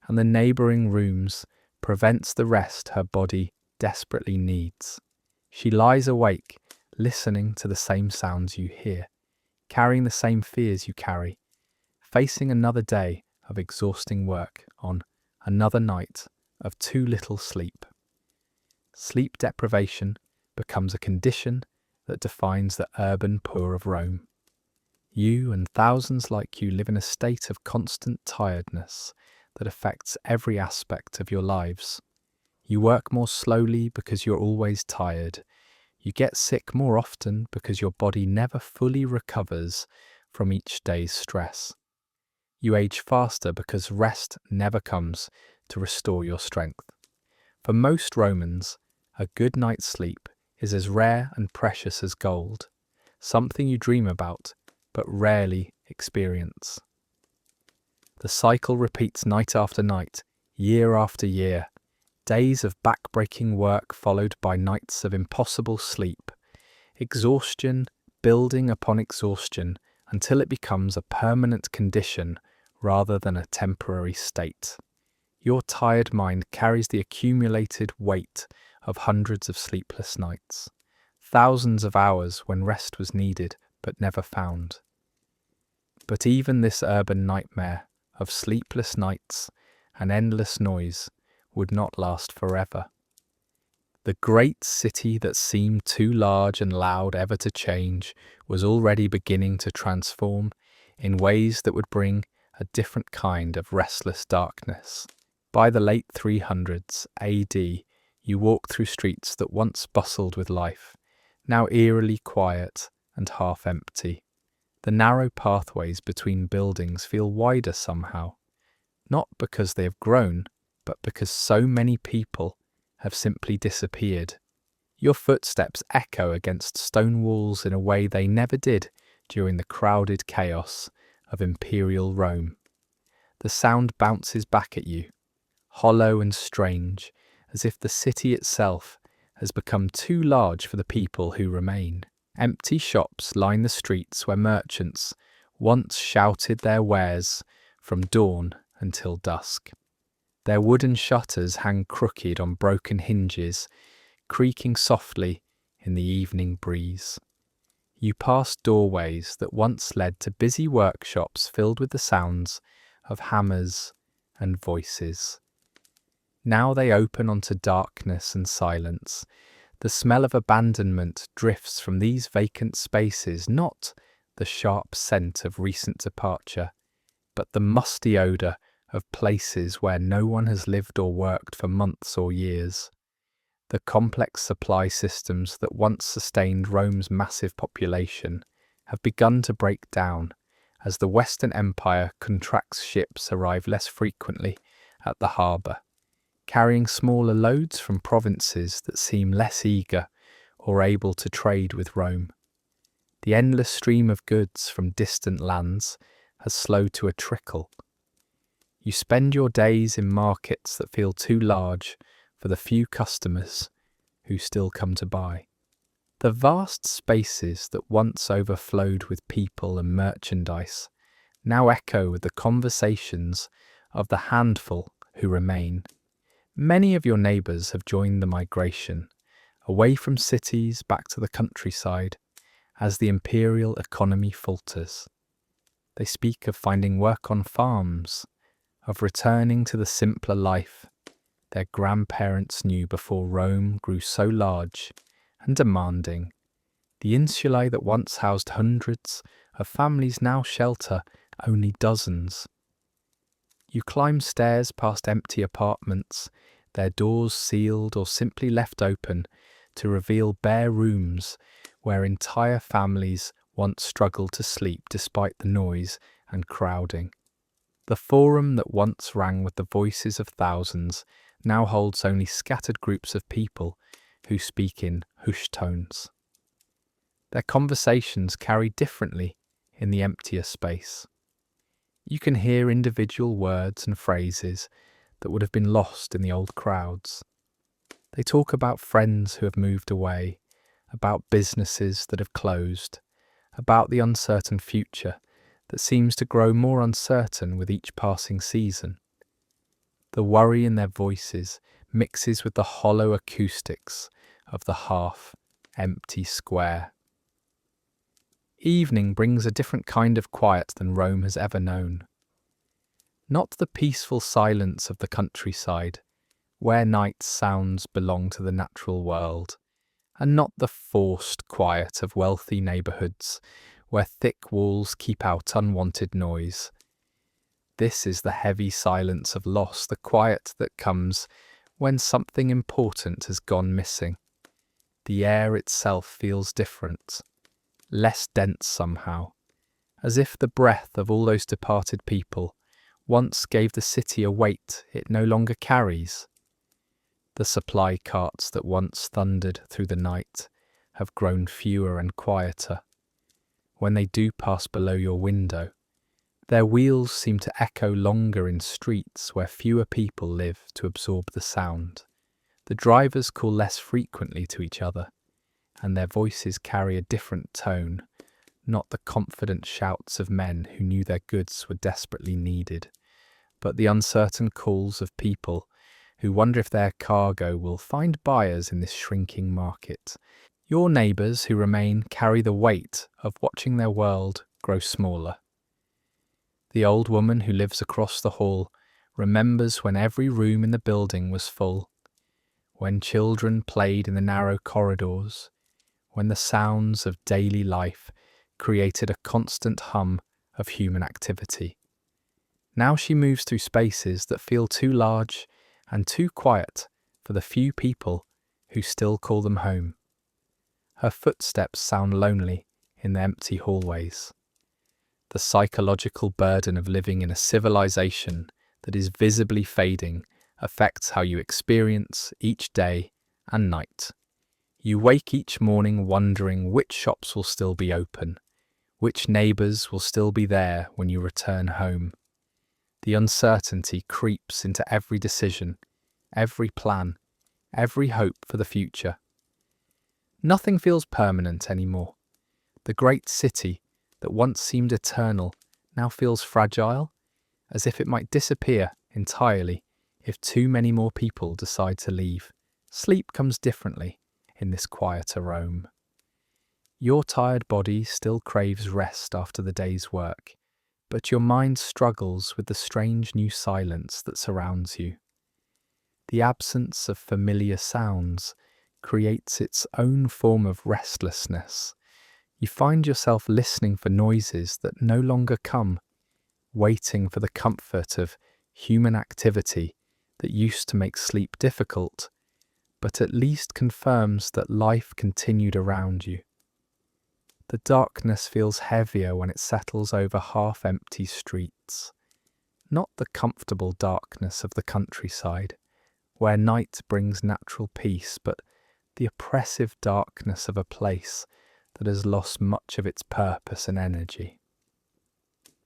and the neighbouring rooms prevents the rest her body desperately needs. She lies awake, listening to the same sounds you hear, carrying the same fears you carry, facing another day of exhausting work on another night of too little sleep. Sleep deprivation becomes a condition that defines the urban poor of Rome. You and thousands like you live in a state of constant tiredness that affects every aspect of your lives. You work more slowly because you're always tired. You get sick more often because your body never fully recovers from each day's stress. You age faster because rest never comes to restore your strength. For most Romans, a good night's sleep is as rare and precious as gold, something you dream about but rarely experience. The cycle repeats night after night, Year after year, days of back-breaking work followed by nights of impossible sleep, exhaustion building upon exhaustion until it becomes a permanent condition rather than a temporary state. Your tired mind carries the accumulated weight of hundreds of sleepless nights, thousands of hours when rest was needed but never found. But even this urban nightmare of sleepless nights and endless noise would not last forever. The great city that seemed too large and loud ever to change was already beginning to transform in ways that would bring a different kind of restless darkness. By the late 300s AD, you walk through streets that once bustled with life, now eerily quiet and half empty. The narrow pathways between buildings feel wider somehow, not because they have grown, but because so many people have simply disappeared. Your footsteps echo against stone walls in a way they never did during the crowded chaos of Imperial Rome. The sound bounces back at you, hollow and strange, as if the city itself has become too large for the people who remain. Empty shops line the streets where merchants once shouted their wares from dawn until dusk. Their wooden shutters hang crooked on broken hinges, creaking softly in the evening breeze. You pass doorways that once led to busy workshops filled with the sounds of hammers and voices. Now they open onto darkness and silence. The smell of abandonment drifts from these vacant spaces, not the sharp scent of recent departure, but the musty odour of places where no one has lived or worked for months or years. The complex supply systems that once sustained Rome's massive population have begun to break down as the Western Empire contracts. Ships arrive less frequently at the harbour, carrying smaller loads from provinces that seem less eager or able to trade with Rome. The endless stream of goods from distant lands has slowed to a trickle. You spend your days in markets that feel too large for the few customers who still come to buy. The vast spaces that once overflowed with people and merchandise now echo with the conversations of the handful who remain. Many of your neighbours have joined the migration, away from cities back to the countryside, as the imperial economy falters. They speak of finding work on farms, of returning to the simpler life their grandparents knew before Rome grew so large and demanding. The insulae that once housed hundreds of families now shelter only dozens. You climb stairs past empty apartments, their doors sealed or simply left open to reveal bare rooms where entire families once struggled to sleep despite the noise and crowding. The forum that once rang with the voices of thousands now holds only scattered groups of people who speak in hushed tones. Their conversations carry differently in the emptier space. You can hear individual words and phrases that would have been lost in the old crowds. They talk about friends who have moved away, about businesses that have closed, about the uncertain future that seems to grow more uncertain with each passing season. The worry in their voices mixes with the hollow acoustics of the half-empty square. Evening brings a different kind of quiet than Rome has ever known. Not the peaceful silence of the countryside, where night's sounds belong to the natural world, and not the forced quiet of wealthy neighbourhoods, where thick walls keep out unwanted noise. This is the heavy silence of loss, the quiet that comes when something important has gone missing. The air itself feels different, less dense somehow, as if the breath of all those departed people once gave the city a weight it no longer carries. The supply carts that once thundered through the night have grown fewer and quieter. When they do pass below your window, Their wheels seem to echo longer in streets where fewer people live to absorb the sound. The drivers call less frequently to each other, and their voices carry a different tone, not the confident shouts of men who knew their goods were desperately needed, but the uncertain calls of people who wonder if their cargo will find buyers in this shrinking market. Your neighbours who remain carry the weight of watching their world grow smaller. The old woman who lives across the hall remembers when every room in the building was full, when children played in the narrow corridors, when the sounds of daily life created a constant hum of human activity. Now she moves through spaces that feel too large and too quiet for the few people who still call them home. Her footsteps sound lonely in the empty hallways. The psychological burden of living in a civilization that is visibly fading affects how you experience each day and night. You wake each morning wondering which shops will still be open, which neighbours will still be there when you return home. The uncertainty creeps into every decision, every plan, every hope for the future. Nothing feels permanent anymore. The great city that once seemed eternal now feels fragile, as if it might disappear entirely if too many more people decide to leave. Sleep comes differently in this quieter Rome. Your tired body still craves rest after the day's work, but your mind struggles with the strange new silence that surrounds you. The absence of familiar sounds creates its own form of restlessness. You find yourself listening for noises that no longer come, waiting for the comfort of human activity that used to make sleep difficult, but at least confirms that life continued around you. The darkness feels heavier when it settles over half-empty streets, not the comfortable darkness of the countryside, where night brings natural peace, but the oppressive darkness of a place that has lost much of its purpose and energy.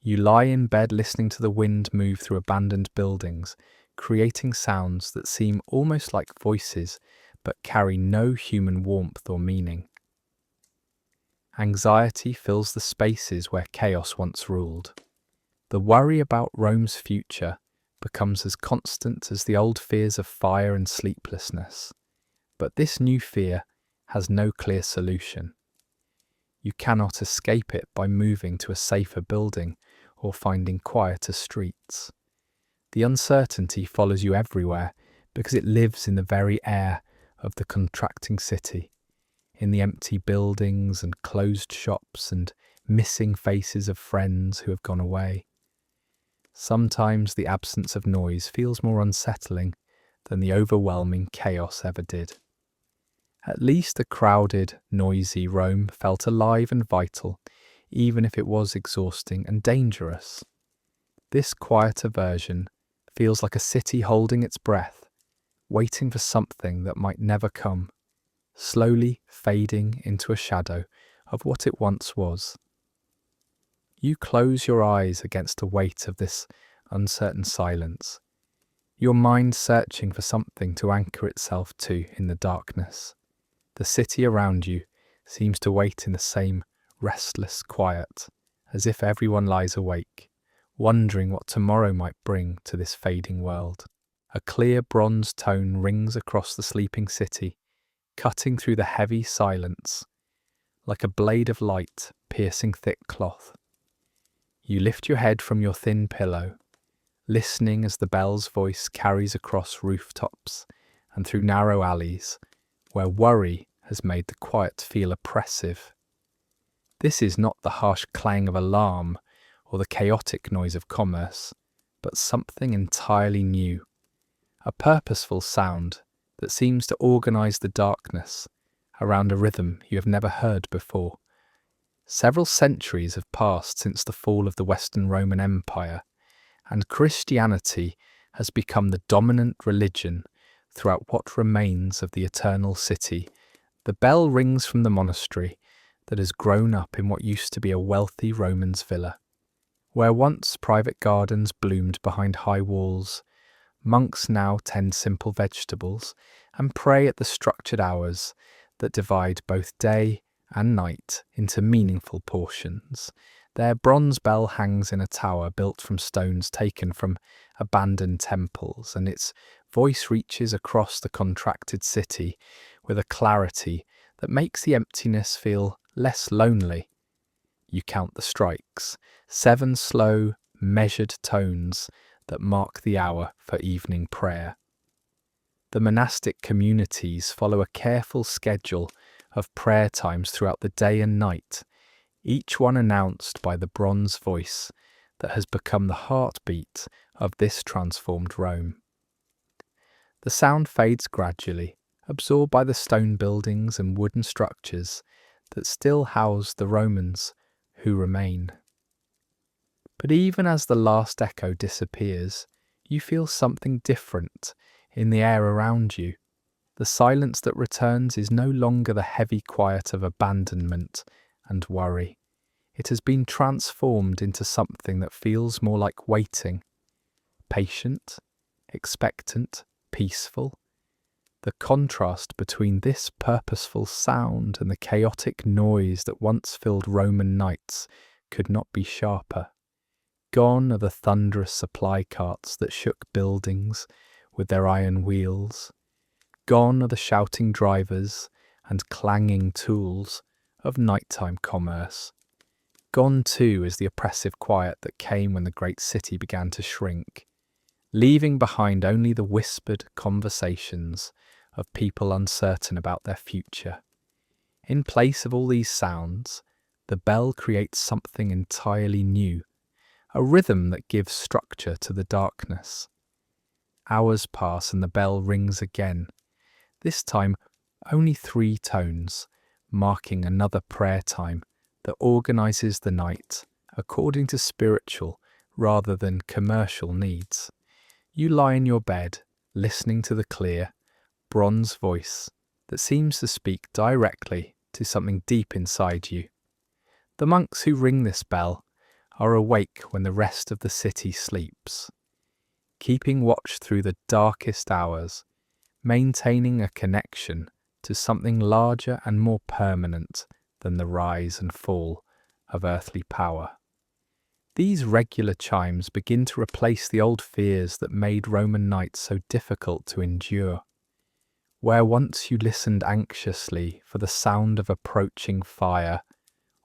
You lie in bed listening to the wind move through abandoned buildings, creating sounds that seem almost like voices but carry no human warmth or meaning. Anxiety fills the spaces where chaos once ruled. The worry about Rome's future becomes as constant as the old fears of fire and sleeplessness. But this new fear has no clear solution. You cannot escape it by moving to a safer building or finding quieter streets. The uncertainty follows you everywhere because it lives in the very air of the contracting city, in the empty buildings and closed shops and missing faces of friends who have gone away. Sometimes the absence of noise feels more unsettling than the overwhelming chaos ever did. At least a crowded, noisy Rome felt alive and vital, even if it was exhausting and dangerous. This quieter version feels like a city holding its breath, waiting for something that might never come, slowly fading into a shadow of what it once was. You close your eyes against the weight of this uncertain silence, your mind searching for something to anchor itself to in the darkness. The city around you seems to wait in the same restless quiet, as if everyone lies awake, wondering what tomorrow might bring to this fading world. A clear bronze tone rings across the sleeping city, cutting through the heavy silence, like a blade of light piercing thick cloth. You lift your head from your thin pillow, listening as the bell's voice carries across rooftops and through narrow alleys, where worry has made the quiet feel oppressive. This is not the harsh clang of alarm or the chaotic noise of commerce, but something entirely new, a purposeful sound that seems to organize the darkness around a rhythm you have never heard before. Several centuries have passed since the fall of the Western Roman Empire, and Christianity has become the dominant religion throughout what remains of the eternal city. The bell rings from the monastery that has grown up in what used to be a wealthy Roman's villa. Where once private gardens bloomed behind high walls, monks now tend simple vegetables and pray at the structured hours that divide both day and night into meaningful portions. Their bronze bell hangs in a tower built from stones taken from abandoned temples, and its voice reaches across the contracted city with a clarity that makes the emptiness feel less lonely. You count the strikes, 7 slow, measured tones that mark the hour for evening prayer. The monastic communities follow a careful schedule of prayer times throughout the day and night, each one announced by the bronze voice that has become the heartbeat of this transformed Rome. The sound fades gradually, absorbed by the stone buildings and wooden structures that still house the Romans who remain. But even as the last echo disappears, you feel something different in the air around you. The silence that returns is no longer the heavy quiet of abandonment and worry. It has been transformed into something that feels more like waiting, patient, expectant, peaceful. The contrast between this purposeful sound and the chaotic noise that once filled Roman nights could not be sharper. Gone are the thunderous supply carts that shook buildings with their iron wheels. Gone are the shouting drivers and clanging tools of nighttime commerce. Gone too is the oppressive quiet that came when the great city began to shrink, leaving behind only the whispered conversations of people uncertain about their future. In place of all these sounds, the bell creates something entirely new, a rhythm that gives structure to the darkness. Hours pass and the bell rings again, this time only 3 tones, marking another prayer time that organises the night according to spiritual rather than commercial needs. You lie in your bed, listening to the clear, bronze voice that seems to speak directly to something deep inside you. The monks who ring this bell are awake when the rest of the city sleeps, keeping watch through the darkest hours, maintaining a connection to something larger and more permanent than the rise and fall of earthly power. These regular chimes begin to replace the old fears that made Roman nights so difficult to endure. Where once you listened anxiously for the sound of approaching fire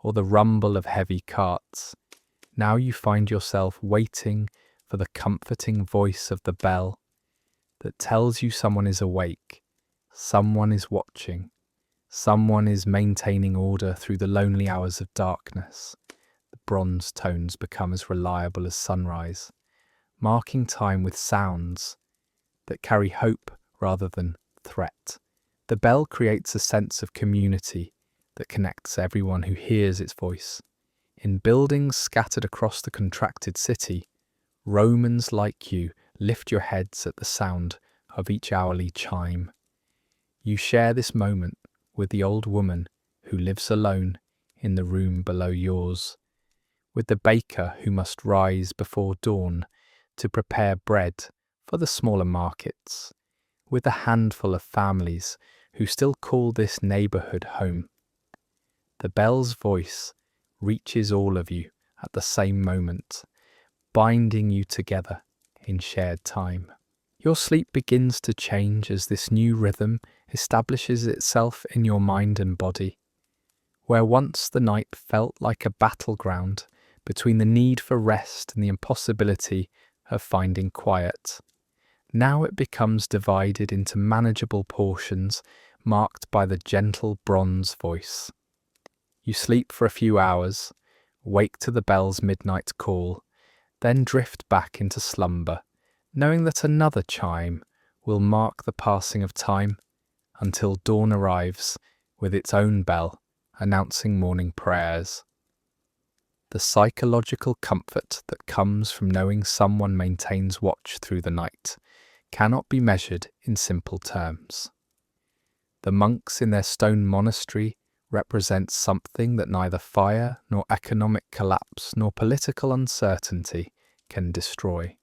or the rumble of heavy carts, now you find yourself waiting for the comforting voice of the bell that tells you someone is awake, someone is watching, someone is maintaining order through the lonely hours of darkness. The bronze tones become as reliable as sunrise, marking time with sounds that carry hope rather than threat. The bell creates a sense of community that connects everyone who hears its voice. In buildings scattered across the contracted city, Romans like you lift your heads at the sound of each hourly chime. You share this moment with the old woman who lives alone in the room below yours, with the baker who must rise before dawn to prepare bread for the smaller markets, with a handful of families who still call this neighbourhood home. The bell's voice reaches all of you at the same moment, binding you together in shared time. Your sleep begins to change as this new rhythm establishes itself in your mind and body. Where once the night felt like a battleground between the need for rest and the impossibility of finding quiet, now it becomes divided into manageable portions marked by the gentle bronze voice. You sleep for a few hours, wake to the bell's midnight call, then drift back into slumber, knowing that another chime will mark the passing of time until dawn arrives with its own bell announcing morning prayers. The psychological comfort that comes from knowing someone maintains watch through the night cannot be measured in simple terms. The monks in their stone monastery represents something that neither fire nor economic collapse nor political uncertainty can destroy.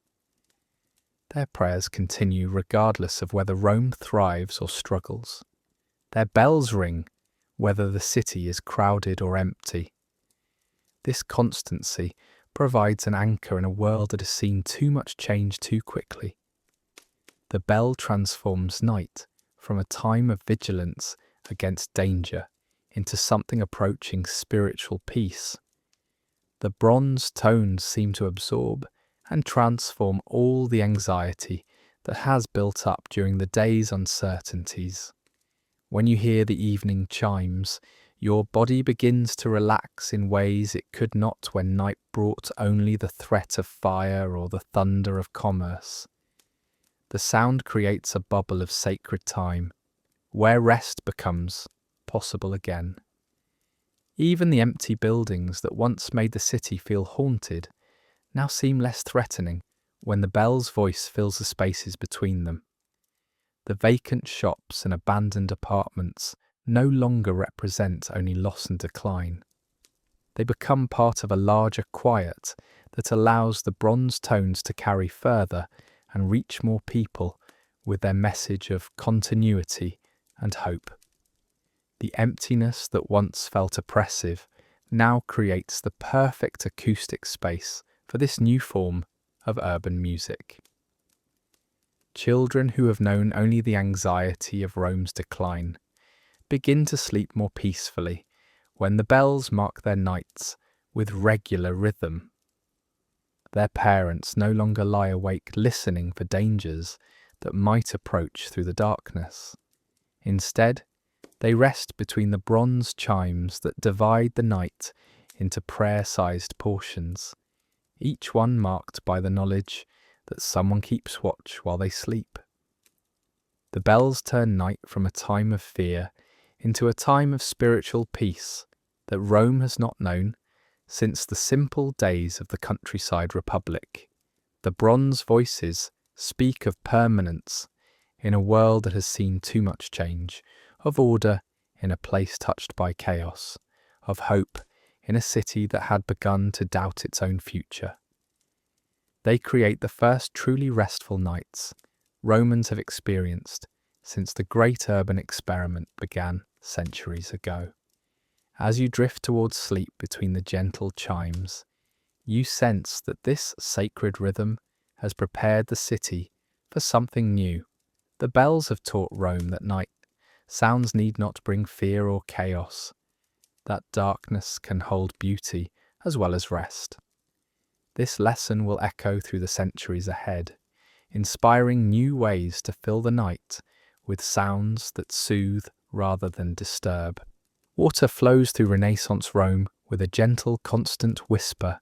Their prayers continue regardless of whether Rome thrives or struggles. Their bells ring whether the city is crowded or empty. This constancy provides an anchor in a world that has seen too much change too quickly. The bell transforms night from a time of vigilance against danger into something approaching spiritual peace. The bronze tones seem to absorb and transform all the anxiety that has built up during the day's uncertainties. When you hear the evening chimes, your body begins to relax in ways it could not when night brought only the threat of fire or the thunder of commerce. The sound creates a bubble of sacred time, where rest becomes possible again. Even the empty buildings that once made the city feel haunted now seem less threatening when the bell's voice fills the spaces between them. The vacant shops and abandoned apartments no longer represent only loss and decline. They become part of a larger quiet that allows the bronze tones to carry further and reach more people with their message of continuity and hope. The emptiness that once felt oppressive now creates the perfect acoustic space for this new form of urban music. Children who have known only the anxiety of Rome's decline begin to sleep more peacefully when the bells mark their nights with regular rhythm. Their parents no longer lie awake listening for dangers that might approach through the darkness. Instead, they rest between the bronze chimes that divide the night into prayer-sized portions, each one marked by the knowledge that someone keeps watch while they sleep. The bells turn night from a time of fear into a time of spiritual peace that Rome has not known since the simple days of the countryside republic. The bronze voices speak of permanence in a world that has seen too much change, of order in a place touched by chaos, of hope in a city that had begun to doubt its own future. They create the first truly restful nights Romans have experienced since the great urban experiment began centuries ago. As you drift towards sleep between the gentle chimes, you sense that this sacred rhythm has prepared the city for something new. The bells have taught Rome that night sounds need not bring fear or chaos, that darkness can hold beauty as well as rest. This lesson will echo through the centuries ahead, inspiring new ways to fill the night with sounds that soothe rather than disturb. Water flows through Renaissance Rome with a gentle, constant whisper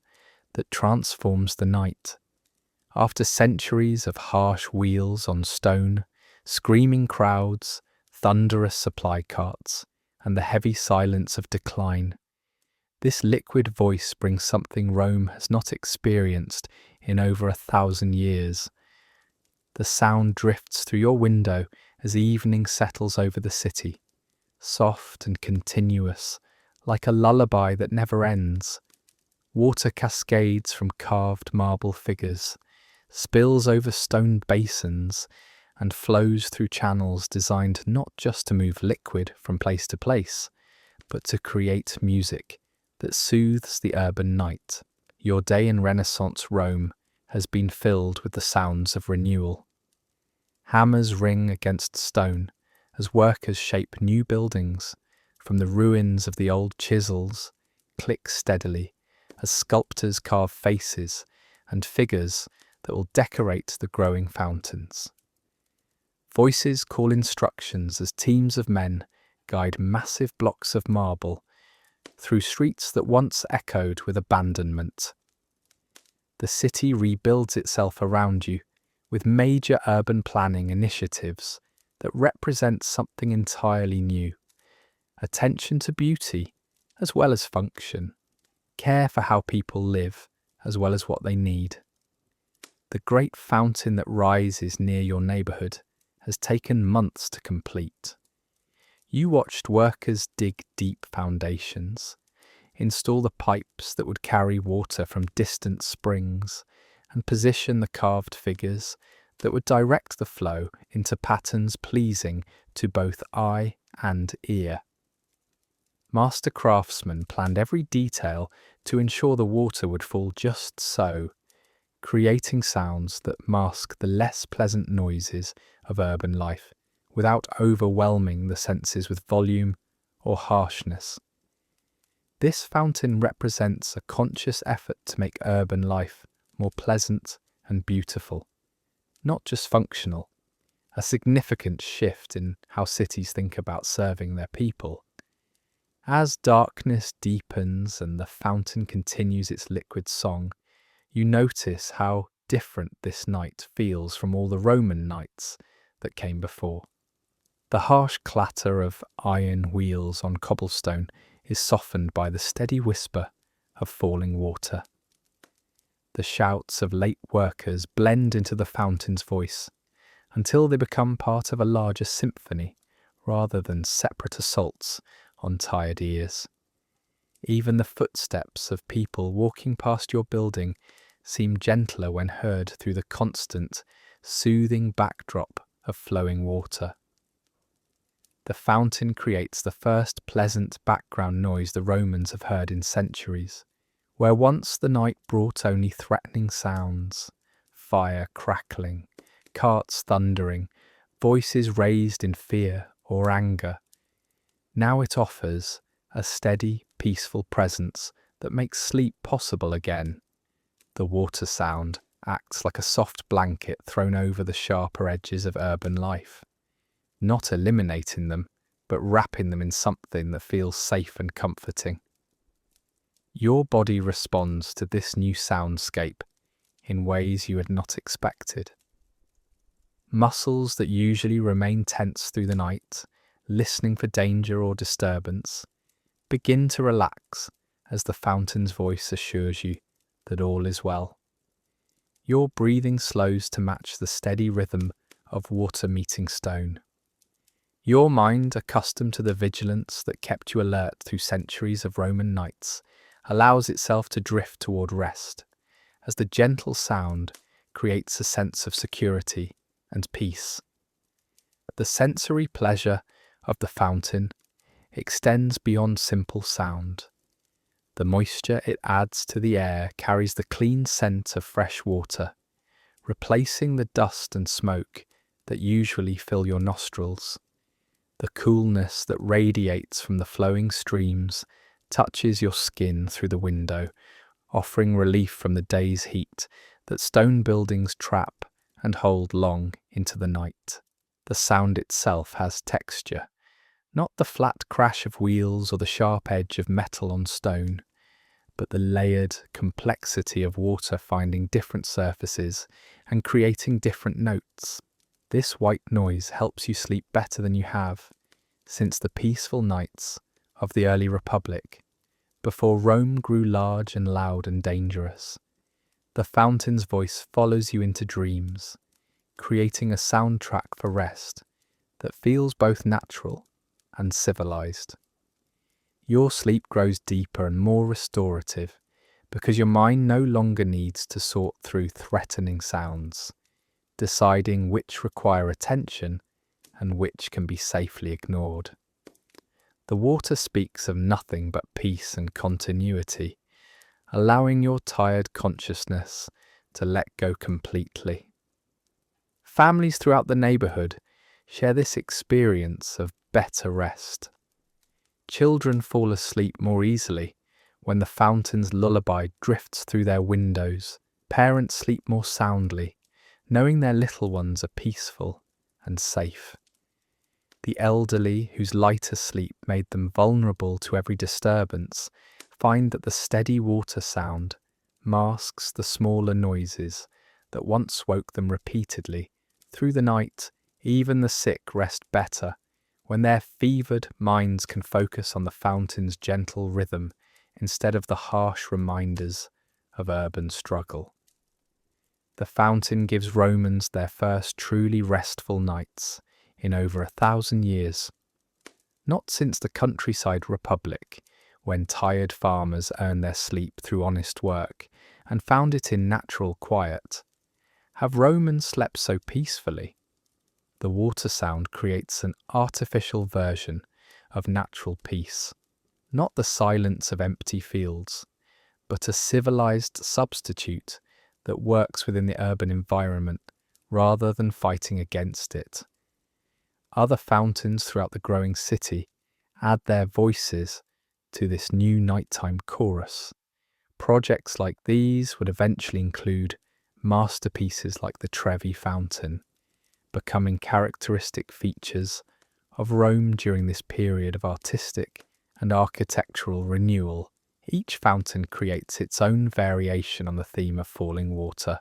that transforms the night. After centuries of harsh wheels on stone, screaming crowds, thunderous supply carts, and the heavy silence of decline, this liquid voice brings something Rome has not experienced in over 1,000 years. The sound drifts through your window as the evening settles over the city, soft and continuous, like a lullaby that never ends. Water cascades from carved marble figures, spills over stone basins, and flows through channels designed not just to move liquid from place to place, but to create music that soothes the urban night. Your day in Renaissance Rome has been filled with the sounds of renewal. Hammers ring against stone as workers shape new buildings. From the ruins of the old chisels, click steadily as sculptors carve faces and figures that will decorate the growing fountains. Voices call instructions as teams of men guide massive blocks of marble through streets that once echoed with abandonment. The city rebuilds itself around you with major urban planning initiatives that represent something entirely new. Attention to beauty as well as function. Care for how people live as well as what they need. The great fountain that rises near your neighbourhood has taken months to complete. You watched workers dig deep foundations, install the pipes that would carry water from distant springs, and position the carved figures that would direct the flow into patterns pleasing to both eye and ear. Master craftsmen planned every detail to ensure the water would fall just so, creating sounds that mask the less pleasant noises of urban life without overwhelming the senses with volume or harshness. This fountain represents a conscious effort to make urban life more pleasant and beautiful, not just functional, a significant shift in how cities think about serving their people. As darkness deepens and the fountain continues its liquid song, you notice how different this night feels from all the Roman nights that came before. The harsh clatter of iron wheels on cobblestone is softened by the steady whisper of falling water. The shouts of late workers blend into the fountain's voice until they become part of a larger symphony rather than separate assaults on tired ears. Even the footsteps of people walking past your building seem gentler when heard through the constant, soothing backdrop of flowing water. The fountain creates the first pleasant background noise the Romans have heard in centuries. Where once the night brought only threatening sounds, fire crackling, carts thundering, voices raised in fear or anger, now it offers a steady, peaceful presence that makes sleep possible again. The water sound acts like a soft blanket thrown over the sharper edges of urban life, not eliminating them, but wrapping them in something that feels safe and comforting. Your body responds to this new soundscape in ways you had not expected. Muscles that usually remain tense through the night, listening for danger or disturbance, begin to relax as the fountain's voice assures you that all is well. Your breathing slows to match the steady rhythm of water meeting stone. Your mind, accustomed to the vigilance that kept you alert through centuries of Roman nights, allows itself to drift toward rest, as the gentle sound creates a sense of security and peace. The sensory pleasure of the fountain extends beyond simple sound. The moisture it adds to the air carries the clean scent of fresh water, replacing the dust and smoke that usually fill your nostrils. The coolness that radiates from the flowing streams touches your skin through the window, offering relief from the day's heat that stone buildings trap and hold long into the night. The sound itself has texture, not the flat crash of wheels or the sharp edge of metal on stone, but the layered complexity of water finding different surfaces and creating different notes. This white noise helps you sleep better than you have since the peaceful nights of the early Republic, before Rome grew large and loud and dangerous. The fountain's voice follows you into dreams, creating a soundtrack for rest that feels both natural and civilized. Your sleep grows deeper and more restorative because your mind no longer needs to sort through threatening sounds, deciding which require attention and which can be safely ignored. The water speaks of nothing but peace and continuity, allowing your tired consciousness to let go completely. Families throughout the neighborhood share this experience of better rest. Children fall asleep more easily when the fountain's lullaby drifts through their windows. Parents sleep more soundly, knowing their little ones are peaceful and safe. The elderly, whose lighter sleep made them vulnerable to every disturbance, find that the steady water sound masks the smaller noises that once woke them repeatedly. Through the night, even the sick rest better when their fevered minds can focus on the fountain's gentle rhythm instead of the harsh reminders of urban struggle. The fountain gives Romans their first truly restful nights in over 1,000 years. not since the countryside republic, when tired farmers earned their sleep through honest work and found it in natural quiet, have Romans slept so peacefully. The water sound creates an artificial version of natural peace, not the silence of empty fields, but a civilized substitute that works within the urban environment rather than fighting against it. Other fountains throughout the growing city add their voices to this new nighttime chorus. Projects like these would eventually include masterpieces like the Trevi Fountain, becoming characteristic features of Rome during this period of artistic and architectural renewal. Each fountain creates its own variation on the theme of falling water,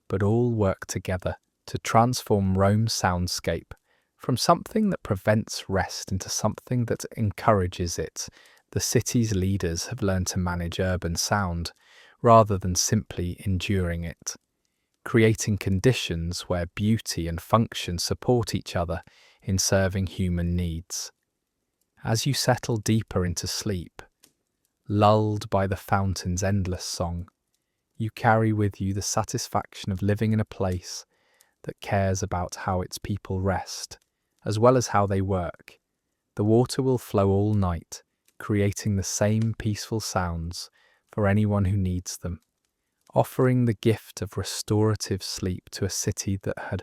but all work together to transform Rome's soundscape from something that prevents rest into something that encourages it. The city's leaders have learned to manage urban sound rather than simply enduring it, creating conditions where beauty and function support each other in serving human needs. As you settle deeper into sleep, lulled by the fountain's endless song, you carry with you the satisfaction of living in a place that cares about how its people rest, as well as how they work. The water will flow all night, creating the same peaceful sounds for anyone who needs them, offering the gift of restorative sleep to a city that had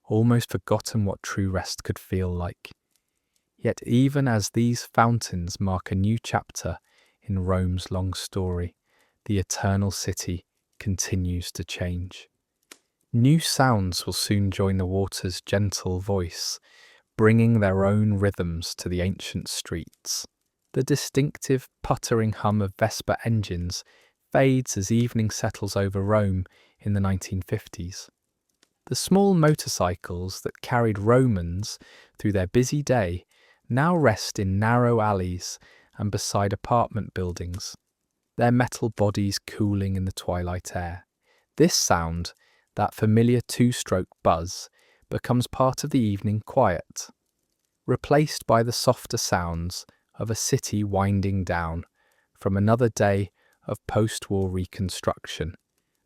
almost forgotten what true rest could feel like. Yet even as these fountains mark a new chapter in Rome's long story, the eternal city continues to change. New sounds will soon join the water's gentle voice, bringing their own rhythms to the ancient streets. The distinctive puttering hum of Vesper engines fades as evening settles over Rome in the 1950s. The small motorcycles that carried Romans through their busy day now rest in narrow alleys and beside apartment buildings, their metal bodies cooling in the twilight air. This sound, that familiar two-stroke buzz, becomes part of the evening quiet, replaced by the softer sounds of a city winding down from another day of post-war reconstruction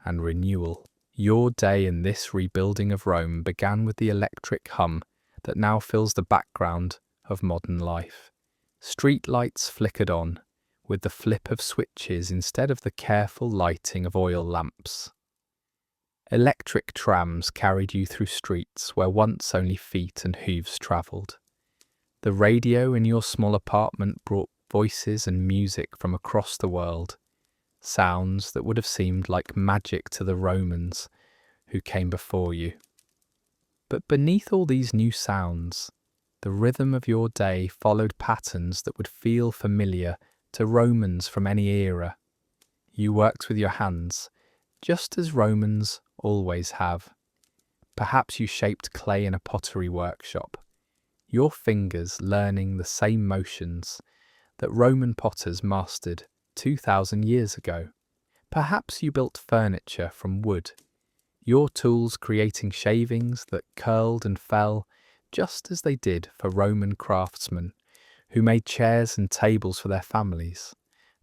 and renewal. Your day in this rebuilding of Rome began with the electric hum that now fills the background of modern life. Street lights flickered on, with the flip of switches instead of the careful lighting of oil lamps. Electric trams carried you through streets where once only feet and hooves travelled. The radio in your small apartment brought voices and music from across the world, sounds that would have seemed like magic to the Romans who came before you. But beneath all these new sounds, the rhythm of your day followed patterns that would feel familiar to Romans from any era. You worked with your hands, just as Romans always have. Perhaps you shaped clay in a pottery workshop, your fingers learning the same motions that Roman potters mastered 2,000 years ago. Perhaps you built furniture from wood, your tools creating shavings that curled and fell just as they did for Roman craftsmen who made chairs and tables for their families.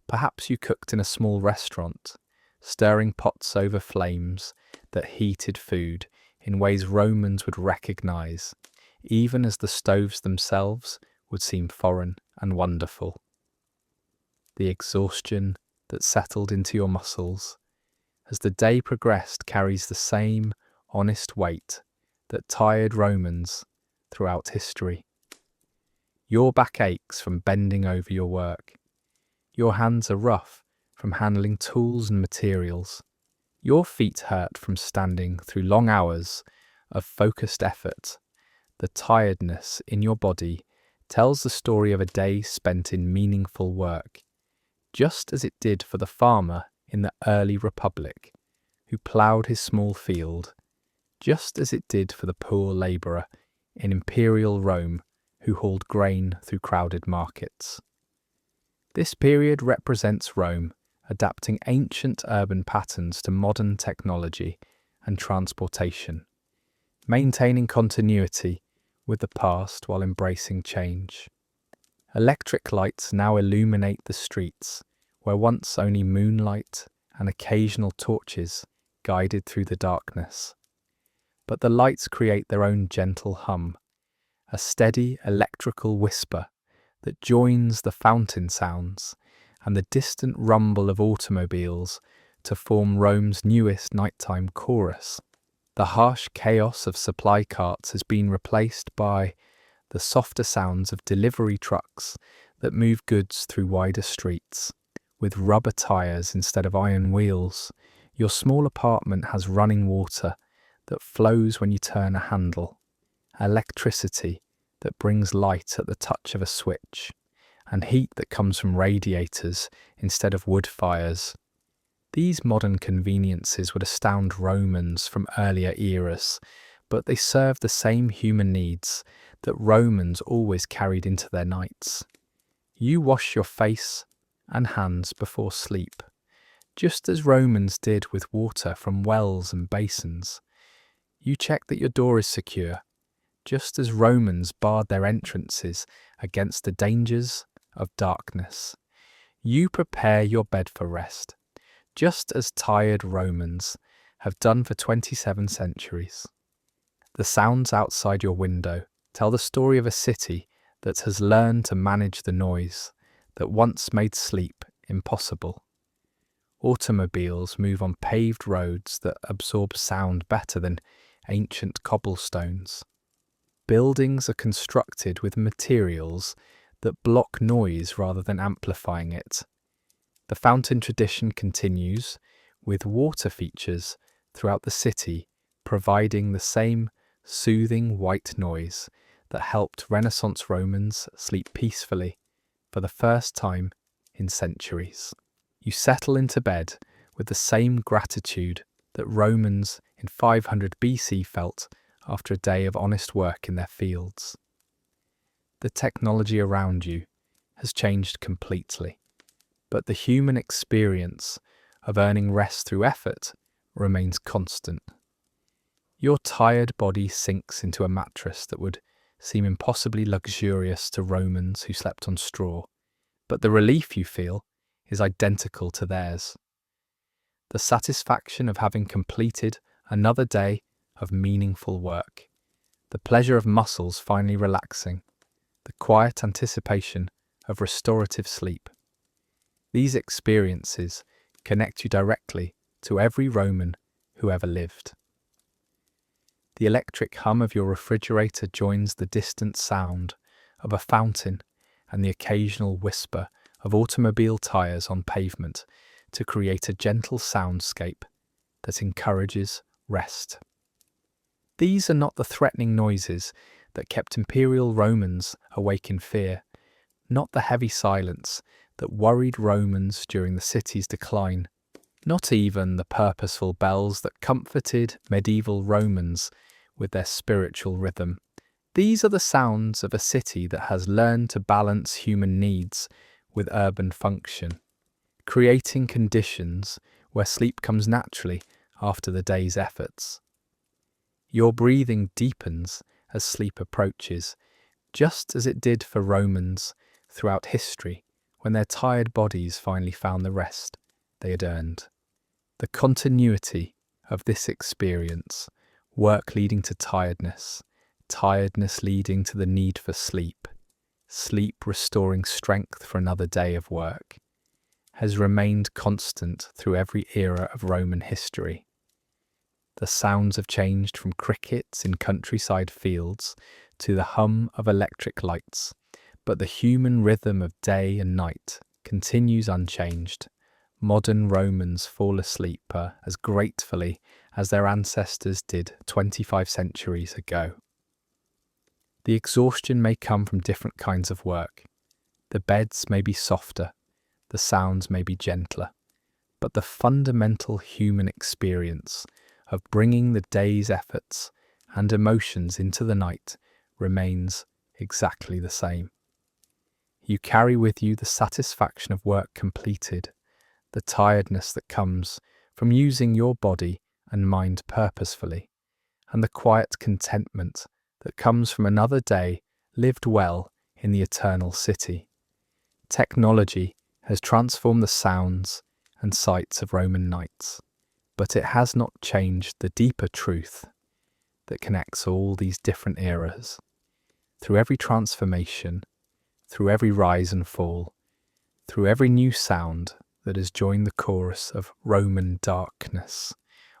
Perhaps you cooked in a small restaurant, stirring pots over flames that heated food in ways Romans would recognize, even as the stoves themselves would seem foreign and wonderful. The exhaustion that settled into your muscles as the day progressed carries the same honest weight that tired Romans throughout history. Your back aches from bending over your work. Your hands are rough from handling tools and materials. Your feet hurt from standing through long hours of focused effort. The tiredness in your body tells the story of a day spent in meaningful work, just as it did for the farmer in the early Republic, who ploughed his small field, just as it did for the poor labourer in Imperial Rome, who hauled grain through crowded markets. This period represents Rome adapting ancient urban patterns to modern technology and transportation, maintaining continuity with the past while embracing change. Electric lights now illuminate the streets, where once only moonlight and occasional torches guided through the darkness. But the lights create their own gentle hum, a steady electrical whisper that joins the fountain sounds and the distant rumble of automobiles to form Rome's newest nighttime chorus. The harsh chaos of supply carts has been replaced by the softer sounds of delivery trucks that move goods through wider streets. With rubber tires instead of iron wheels, your small apartment has running water that flows when you turn a handle, electricity that brings light at the touch of a switch, and heat that comes from radiators instead of wood fires. These modern conveniences would astound Romans from earlier eras, but they serve the same human needs that Romans always carried into their nights. You wash your face and hands before sleep, just as Romans did with water from wells and basins. You check that your door is secure, just as Romans barred their entrances against the dangers of darkness. You prepare your bed for rest, just as tired Romans have done for 27 centuries. The sounds outside your window tell the story of a city that has learned to manage the noise that once made sleep impossible. Automobiles move on paved roads that absorb sound better than ancient cobblestones. Buildings are constructed with materials that block noise rather than amplifying it. The fountain tradition continues, with water features throughout the city providing the same soothing white noise that helped Renaissance Romans sleep peacefully for the first time in centuries. You settle into bed with the same gratitude that Romans in 500 BC felt after a day of honest work in their fields. The technology around you has changed completely, but the human experience of earning rest through effort remains constant. Your tired body sinks into a mattress that would seem impossibly luxurious to Romans who slept on straw, but the relief you feel is identical to theirs. The satisfaction of having completed another day of meaningful work, the pleasure of muscles finally relaxing, the quiet anticipation of restorative sleep. These experiences connect you directly to every Roman who ever lived. The electric hum of your refrigerator joins the distant sound of a fountain and the occasional whisper of automobile tires on pavement to create a gentle soundscape that encourages rest. These are not the threatening noises that kept Imperial Romans awake in fear, not the heavy silence that worried Romans during the city's decline, not even the purposeful bells that comforted medieval Romans with their spiritual rhythm. These are the sounds of a city that has learned to balance human needs with urban function, creating conditions where sleep comes naturally after the day's efforts. Your breathing deepens as sleep approaches, just as it did for Romans throughout history when their tired bodies finally found the rest they had earned. The continuity of this experience, work leading to tiredness, tiredness leading to the need for sleep, sleep restoring strength for another day of work, has remained constant through every era of Roman history. The sounds have changed from crickets in countryside fields to the hum of electric lights, but the human rhythm of day and night continues unchanged. Modern Romans fall asleep as gratefully as their ancestors did 25 centuries ago. The exhaustion may come from different kinds of work. The beds may be softer, the sounds may be gentler, but the fundamental human experience of bringing the day's efforts and emotions into the night remains exactly the same. You carry with you the satisfaction of work completed, the tiredness that comes from using your body and mind purposefully, and the quiet contentment that comes from another day lived well in the eternal city. Technology has transformed the sounds and sights of Roman nights, but it has not changed the deeper truth that connects all these different eras. Through every transformation, through every rise and fall, through every new sound that has joined the chorus of Roman darkness,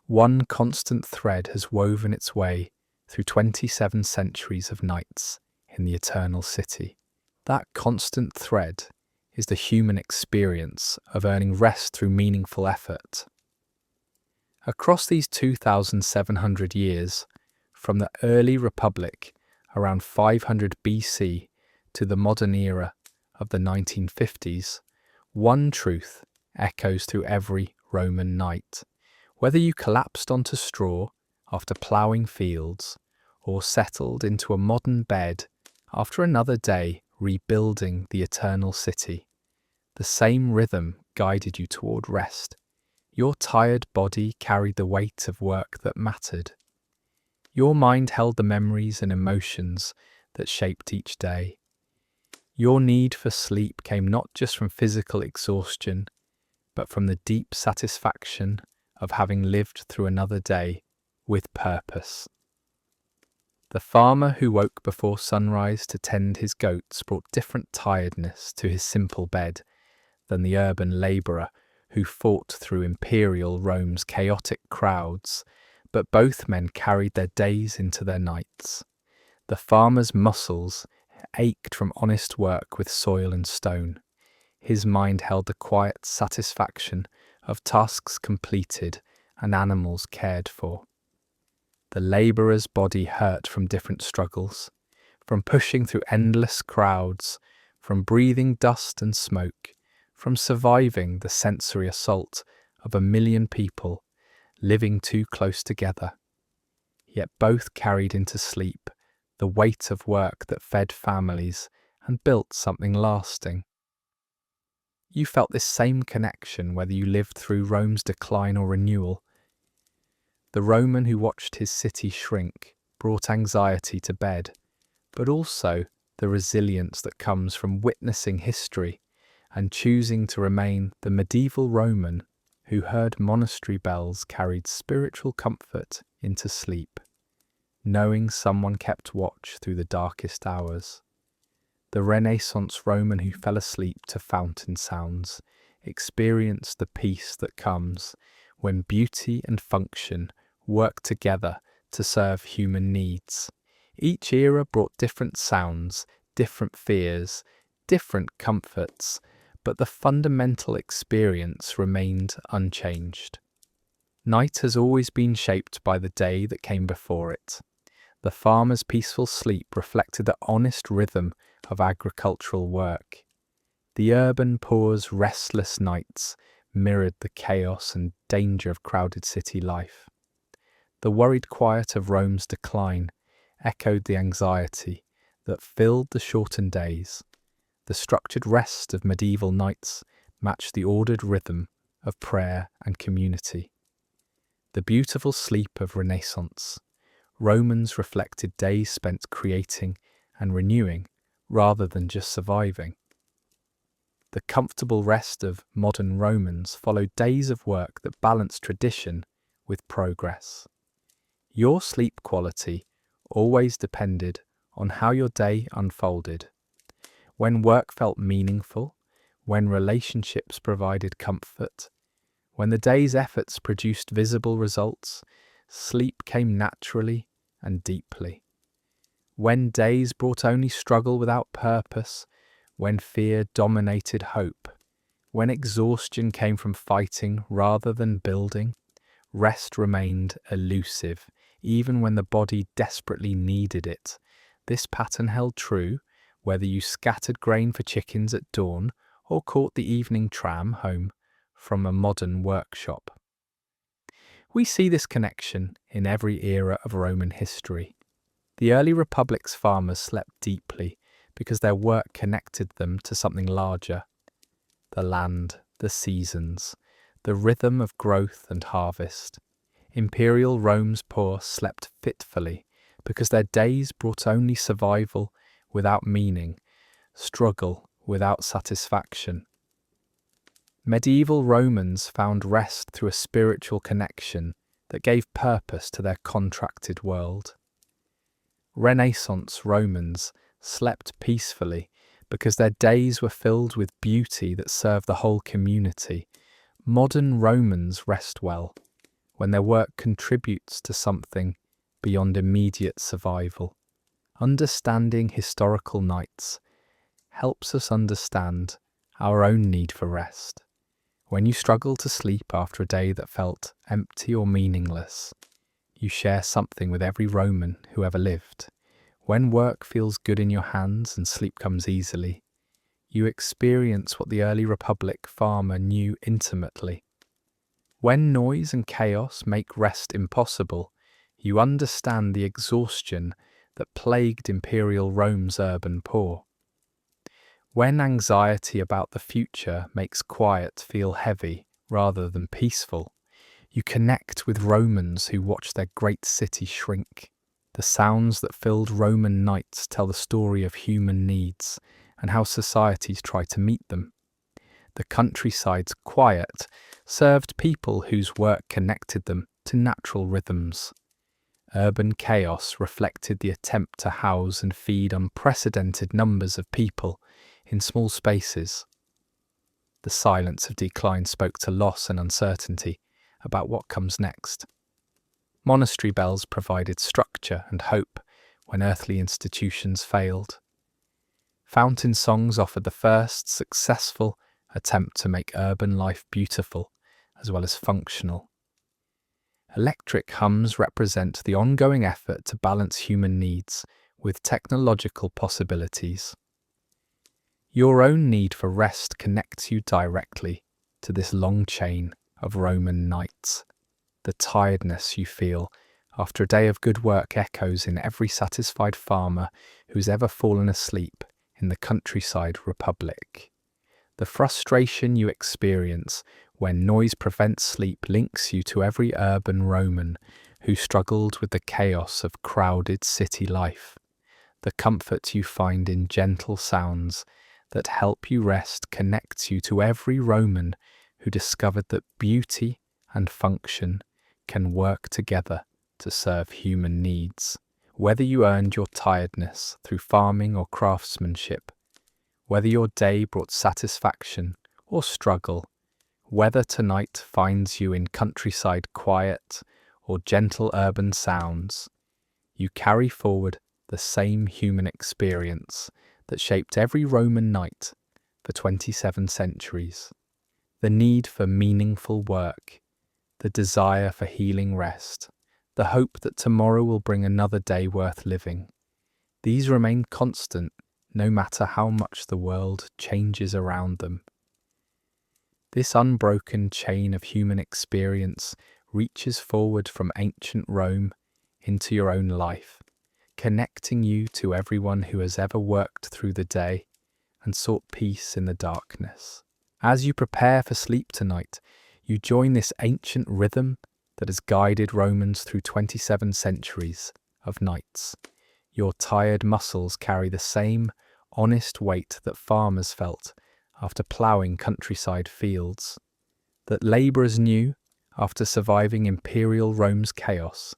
one constant thread has woven its way through 27 centuries of nights in the eternal city. That constant thread is the human experience of earning rest through meaningful effort. Across these 2,700 years, from the early Republic around 500 BC to the modern era of the 1950s, one truth echoes through every Roman night. Whether you collapsed onto straw after ploughing fields or settled into a modern bed after another day rebuilding the eternal city, the same rhythm guided you toward rest. Your tired body carried the weight of work that mattered. Your mind held the memories and emotions that shaped each day. Your need for sleep came not just from physical exhaustion, but from the deep satisfaction of having lived through another day with purpose. The farmer who woke before sunrise to tend his goats brought different tiredness to his simple bed than the urban labourer who fought through Imperial Rome's chaotic crowds, but both men carried their days into their nights. The farmer's muscles ached from honest work with soil and stone. His mind held the quiet satisfaction of tasks completed and animals cared for. The labourer's body hurt from different struggles, from pushing through endless crowds, from breathing dust and smoke, from surviving the sensory assault of 1 million people living too close together. Yet both carried into sleep the weight of work that fed families and built something lasting. You felt this same connection whether you lived through Rome's decline or renewal. The Roman who watched his city shrink brought anxiety to bed, but also the resilience that comes from witnessing history and choosing to remain. The medieval Roman who heard monastery bells carried spiritual comfort into sleep, knowing someone kept watch through the darkest hours. The Renaissance Roman who fell asleep to fountain sounds experienced the peace that comes when beauty and function work together to serve human needs. Each era brought different sounds, different fears, different comforts, but the fundamental experience remained unchanged. Night has always been shaped by the day that came before it. The farmer's peaceful sleep reflected the honest rhythm of agricultural work. The urban poor's restless nights mirrored the chaos and danger of crowded city life. The worried quiet of Rome's decline echoed the anxiety that filled the shortened days. The structured rest of medieval nights matched the ordered rhythm of prayer and community. The beautiful sleep of Renaissance Romans reflected days spent creating and renewing rather than just surviving. The comfortable rest of modern Romans followed days of work that balanced tradition with progress. Your sleep quality always depended on how your day unfolded. When work felt meaningful, when relationships provided comfort, when the day's efforts produced visible results, sleep came naturally and deeply. When days brought only struggle without purpose, when fear dominated hope, when exhaustion came from fighting rather than building, rest remained elusive, even when the body desperately needed it. This pattern held true whether you scattered grain for chickens at dawn or caught the evening tram home from a modern workshop. We see this connection in every era of Roman history. The early republic's farmers slept deeply because their work connected them to something larger: the land, the seasons, the rhythm of growth and harvest. Imperial Rome's poor slept fitfully because their days brought only survival without meaning, struggle without satisfaction. Medieval Romans found rest through a spiritual connection that gave purpose to their contracted world. Renaissance Romans slept peacefully because their days were filled with beauty that served the whole community. Modern Romans rest well when their work contributes to something beyond immediate survival. Understanding historical nights helps us understand our own need for rest. When you struggle to sleep after a day that felt empty or meaningless, you share something with every Roman who ever lived. When work feels good in your hands and sleep comes easily, you experience what the early Republic farmer knew intimately. When noise and chaos make rest impossible, you understand the exhaustion that plagued Imperial Rome's urban poor. When anxiety about the future makes quiet feel heavy rather than peaceful, you connect with Romans who watch their great city shrink. The sounds that filled Roman nights tell the story of human needs and how societies try to meet them. The countryside's quiet served people whose work connected them to natural rhythms. Urban chaos reflected the attempt to house and feed unprecedented numbers of people in small spaces. The silence of decline spoke to loss and uncertainty about what comes next. Monastery bells provided structure and hope when earthly institutions failed. Fountain songs offered the first successful attempt to make urban life beautiful as well as functional. Electric hums represent the ongoing effort to balance human needs with technological possibilities. Your own need for rest connects you directly to this long chain of Roman nights. The tiredness you feel after a day of good work echoes in every satisfied farmer who's ever fallen asleep in the countryside republic. The frustration you experience when noise prevents sleep links you to every urban Roman who struggled with the chaos of crowded city life. The comfort you find in gentle sounds that help you rest connects you to every Roman who discovered that beauty and function can work together to serve human needs. Whether you earned your tiredness through farming or craftsmanship, whether your day brought satisfaction or struggle, whether tonight finds you in countryside quiet or gentle urban sounds, you carry forward the same human experience that shaped every Roman night for 27 centuries. The need for meaningful work, the desire for healing rest, the hope that tomorrow will bring another day worth living. These remain constant no matter how much the world changes around them. This unbroken chain of human experience reaches forward from ancient Rome into your own life, connecting you to everyone who has ever worked through the day and sought peace in the darkness. As you prepare for sleep tonight, you join this ancient rhythm that has guided Romans through 27 centuries of nights. Your tired muscles carry the same honest weight that farmers felt after ploughing countryside fields, that labourers knew after surviving Imperial Rome's chaos,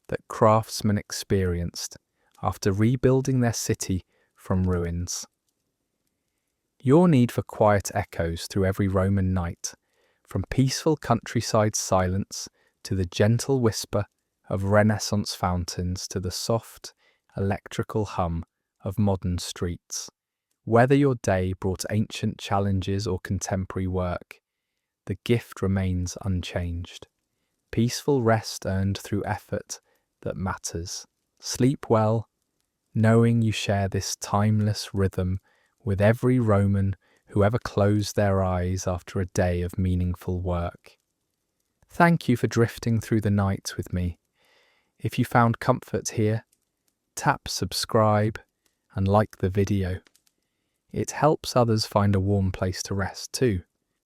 that craftsmen experienced after rebuilding their city from ruins. Your need for quiet echoes through every Roman night, from peaceful countryside silence to the gentle whisper of Renaissance fountains to the soft, electrical hum of modern streets. Whether your day brought ancient challenges or contemporary work, the gift remains unchanged. Peaceful rest earned through effort that matters. Sleep well, knowing you share this timeless rhythm with every Roman who ever closed their eyes after a day of meaningful work. Thank you for drifting through the night with me. If you found comfort here, tap subscribe and like the video. It helps others find a warm place to rest too.